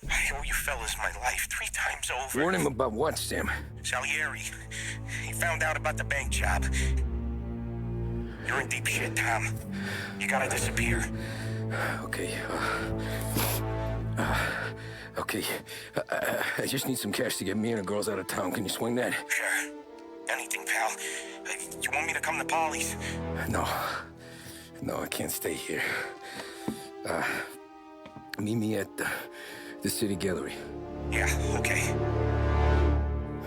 I owe you fellas my life 3 times over. Warn him about what, Sam? Salieri. He found out about the bank job. You're in deep shit, Tom. You gotta disappear. Okay, okay. I just need some cash to get me and the girls out of town. Can you swing that? Sure. Anything, pal. You want me to come to Polly's? No, I can't stay here. Meet me at the city gallery. Yeah, okay.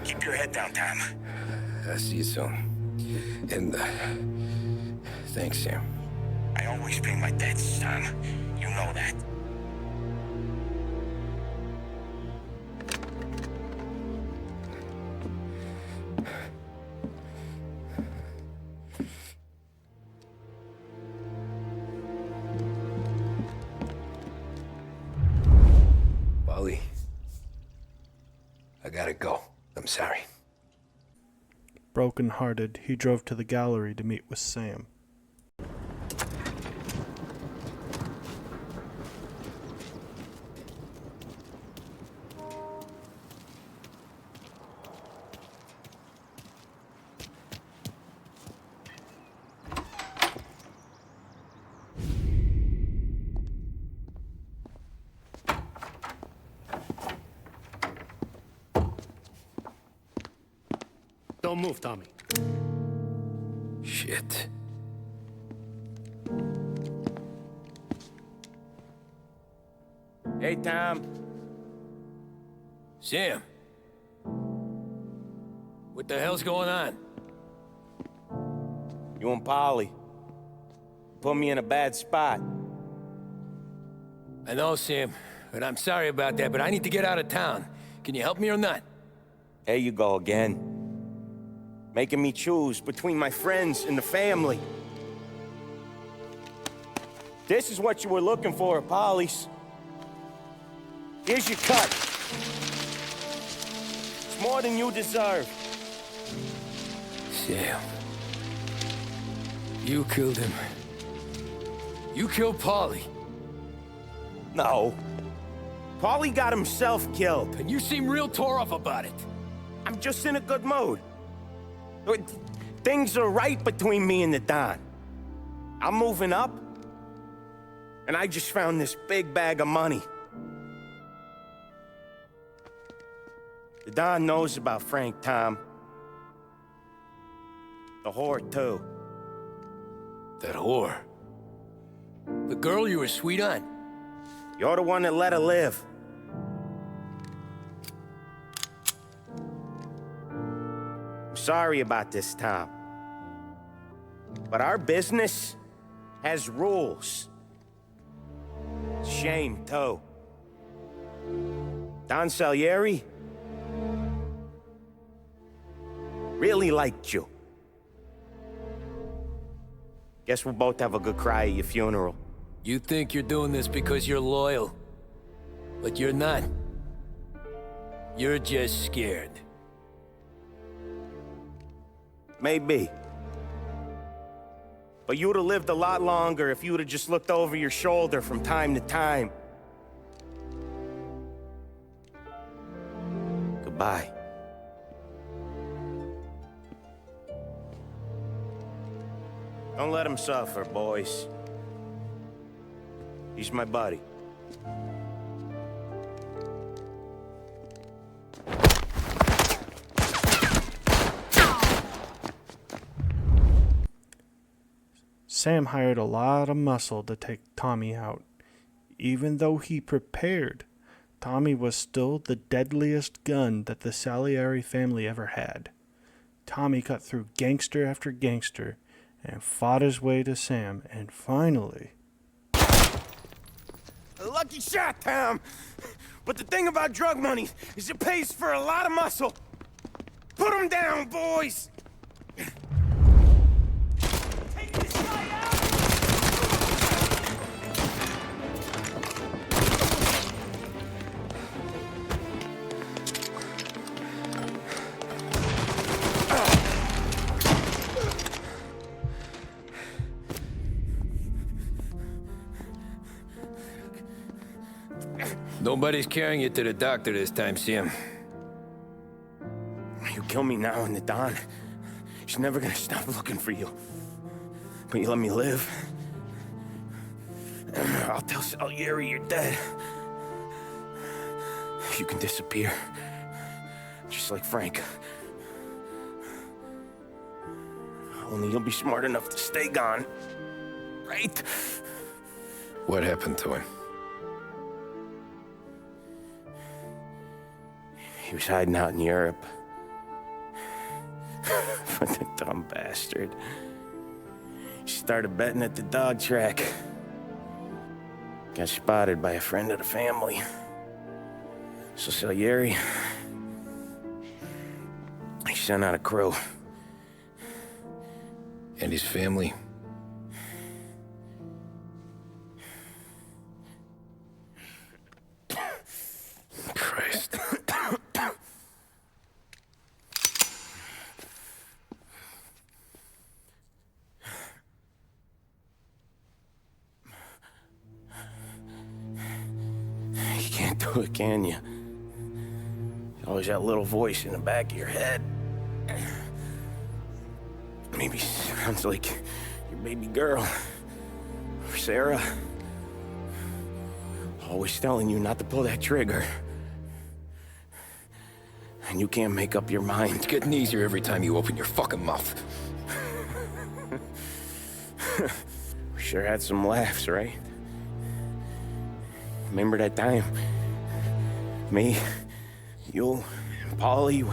Keep your head down, Tom. I'll see you soon. And, thanks, Sam. I always pay my debts, Tom. You know that. Polly, I gotta go. I'm sorry. Broken-hearted, he drove to the gallery to meet with Sam. Don't move, Tommy. Shit. Hey, Tom. Sam. What the hell's going on? You and Polly put me in a bad spot. I know, Sam, and I'm sorry about that, but I need to get out of town. Can you help me or not? There you go again. Making me choose between my friends and the family. This is what you were looking for at Polly's. Here's your cut. It's more than you deserve. Sam. You killed him. You killed Paulie. No. Paulie got himself killed. And you seem real tore up about it. I'm just in a good mood. Things are right between me and the Don. I'm moving up, and I just found this big bag of money. The Don knows about Frank, Tom. The whore, too. That whore? The girl you were sweet on? You're the one that let her live. I'm sorry about this, Tom. But our business has rules. Shame, too. Don Salieri really liked you. Guess we'll both have a good cry at your funeral. You think you're doing this because you're loyal, but you're not. You're just scared. Maybe. But you'd have lived a lot longer if you'd have just looked over your shoulder from time to time. Goodbye. Don't let him suffer, boys. He's my buddy. Sam hired a lot of muscle to take Tommy out. Even though he prepared, Tommy was still the deadliest gun that the Salieri family ever had. Tommy cut through gangster after gangster and fought his way to Sam, and finally... A lucky shot, Tom! But the thing about drug money is it pays for a lot of muscle. Put him down, boys! Take this guy Nobody's carrying you to the doctor this time, Sam. You kill me now in the dawn. She's never gonna stop looking for you. But you let me live. I'll tell Salieri you're dead. You can disappear. Just like Frank. Only you'll be smart enough to stay gone. Right? What happened to him? He was hiding out in Europe. But the dumb bastard. He started betting at the dog track. Got spotted by a friend of the family. So Salieri, he sent out a crew. And his family? Christ. You can't do it, can you? Always that little voice in the back of your head. Maybe sounds like your baby girl. Or Sarah. Always telling you not to pull that trigger. And you can't make up your mind. It's getting easier every time you open your fucking mouth. We sure had some laughs, right? Remember that time? Me, you, and Polly.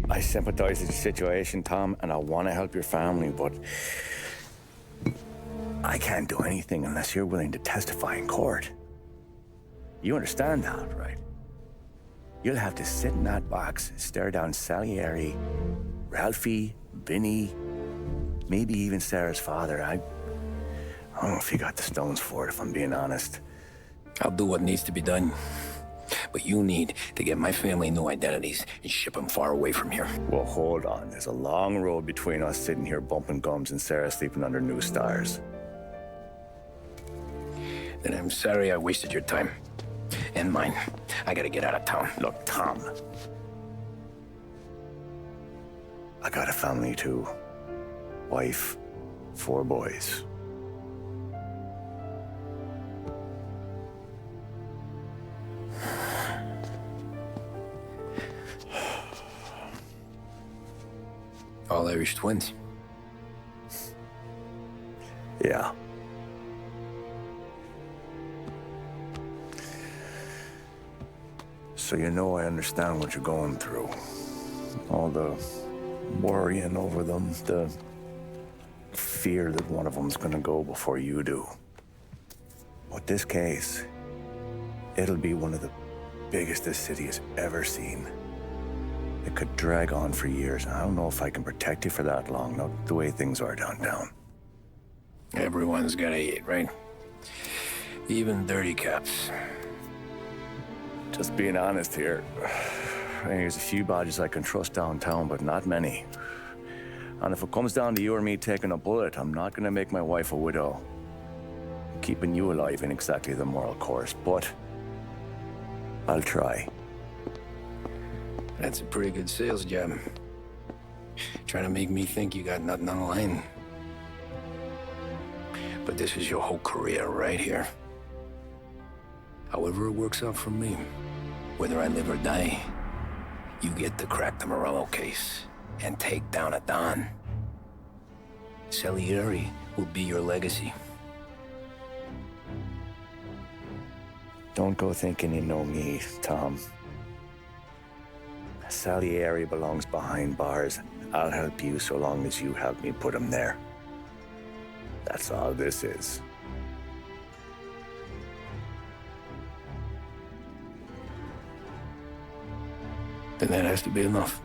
I sympathize with the situation, Tom, and I want to help your family, but I can't do anything unless you're willing to testify in court. You understand that, right? You'll have to sit in that box, stare down Salieri, Ralphie, Vinny, maybe even Sarah's father. I don't know if you got the stones for it, if I'm being honest. I'll do what needs to be done. But you need to get my family new identities and ship them far away from here. Well, hold on. There's a long road between us sitting here bumping gums and Sarah sleeping under new stars. Then I'm sorry I wasted your time. And mine. I gotta get out of town. Look, Tom. I got a family too. Wife, 4 boys. All Irish twins. Yeah. So you know I understand what you're going through. All the worrying over them, the fear that one of them's gonna go before you do. But this case, it'll be one of the biggest this city has ever seen. It could drag on for years, and I don't know if I can protect you for that long, not the way things are downtown. Everyone's gotta eat, right? Even dirty cops. Just being honest here, there's a few bodies I can trust downtown, but not many. And if it comes down to you or me taking a bullet, I'm not gonna make my wife a widow. Keeping you alive ain't exactly the moral course, but I'll try. That's a pretty good sales job. Trying to make me think you got nothing on the line. But this is your whole career right here. However it works out for me, whether I live or die, you get to crack the Morello case and take down a Don. Salieri will be your legacy. Don't go thinking you know me, Tom. Salieri belongs behind bars. I'll help you so long as you help me put him there. That's all this is. then that has to be enough.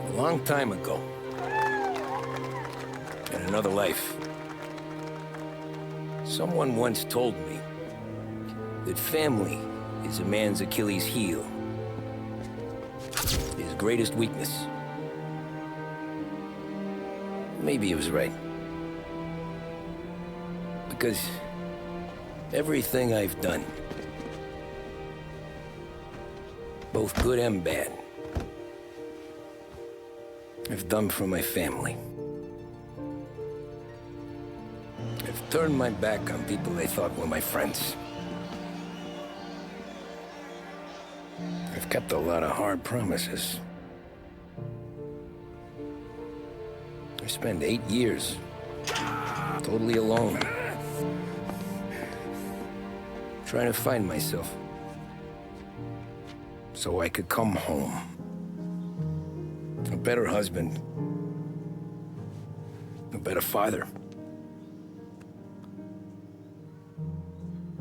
A long time ago, in another life, someone once told me that family is a man's Achilles heel, his greatest weakness. Maybe he was right. Because everything I've done, both good and bad, I've done for my family. I've turned my back on people they thought were my friends. I've kept a lot of hard promises. I spent 8 years totally alone, trying to find myself so I could come home. A better husband, a better father,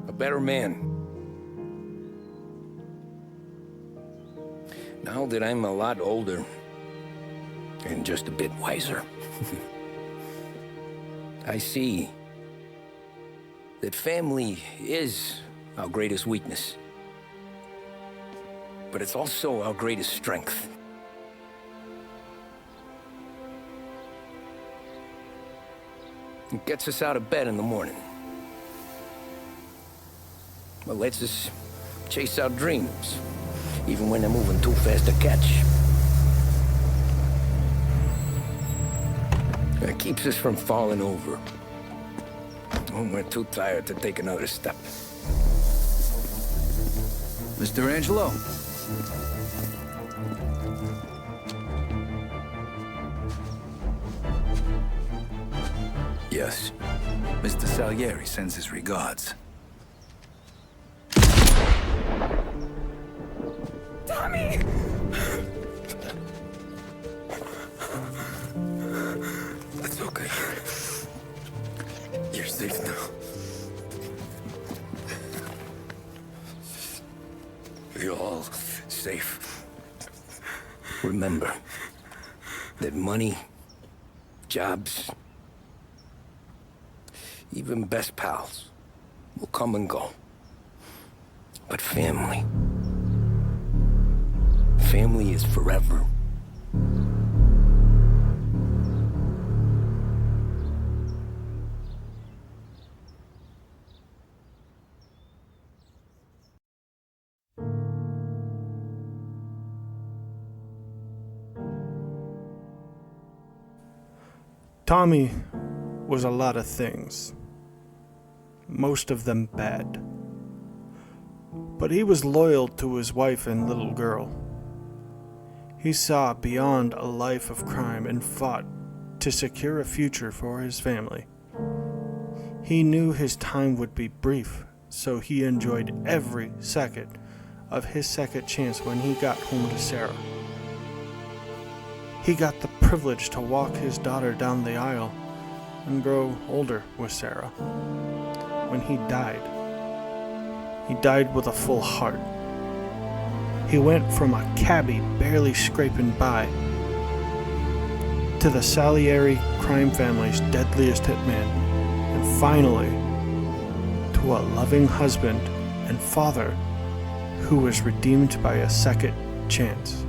a better man. Now that I'm a lot older and just a bit wiser, I see that family is our greatest weakness, but it's also our greatest strength. It gets us out of bed in the morning. It lets us chase our dreams, even when they're moving too fast to catch. It keeps us from falling over when we're too tired to take another step. Mr. Angelo. Yes. Mr. Salieri sends his regards. Tommy! That's okay. You're safe now. You're all safe. Remember that money, jobs, even best pals will come and go. But family is forever. Tommy was a lot of things, most of them bad. But he was loyal to his wife and little girl. He saw beyond a life of crime and fought to secure a future for his family. He knew his time would be brief, so he enjoyed every second of his second chance when he got home to Sarah. He got the privilege to walk his daughter down the aisle and grow older with Sarah. When he died with a full heart. He went from a cabbie barely scraping by to the Salieri crime family's deadliest hitman, and finally to a loving husband and father who was redeemed by a second chance.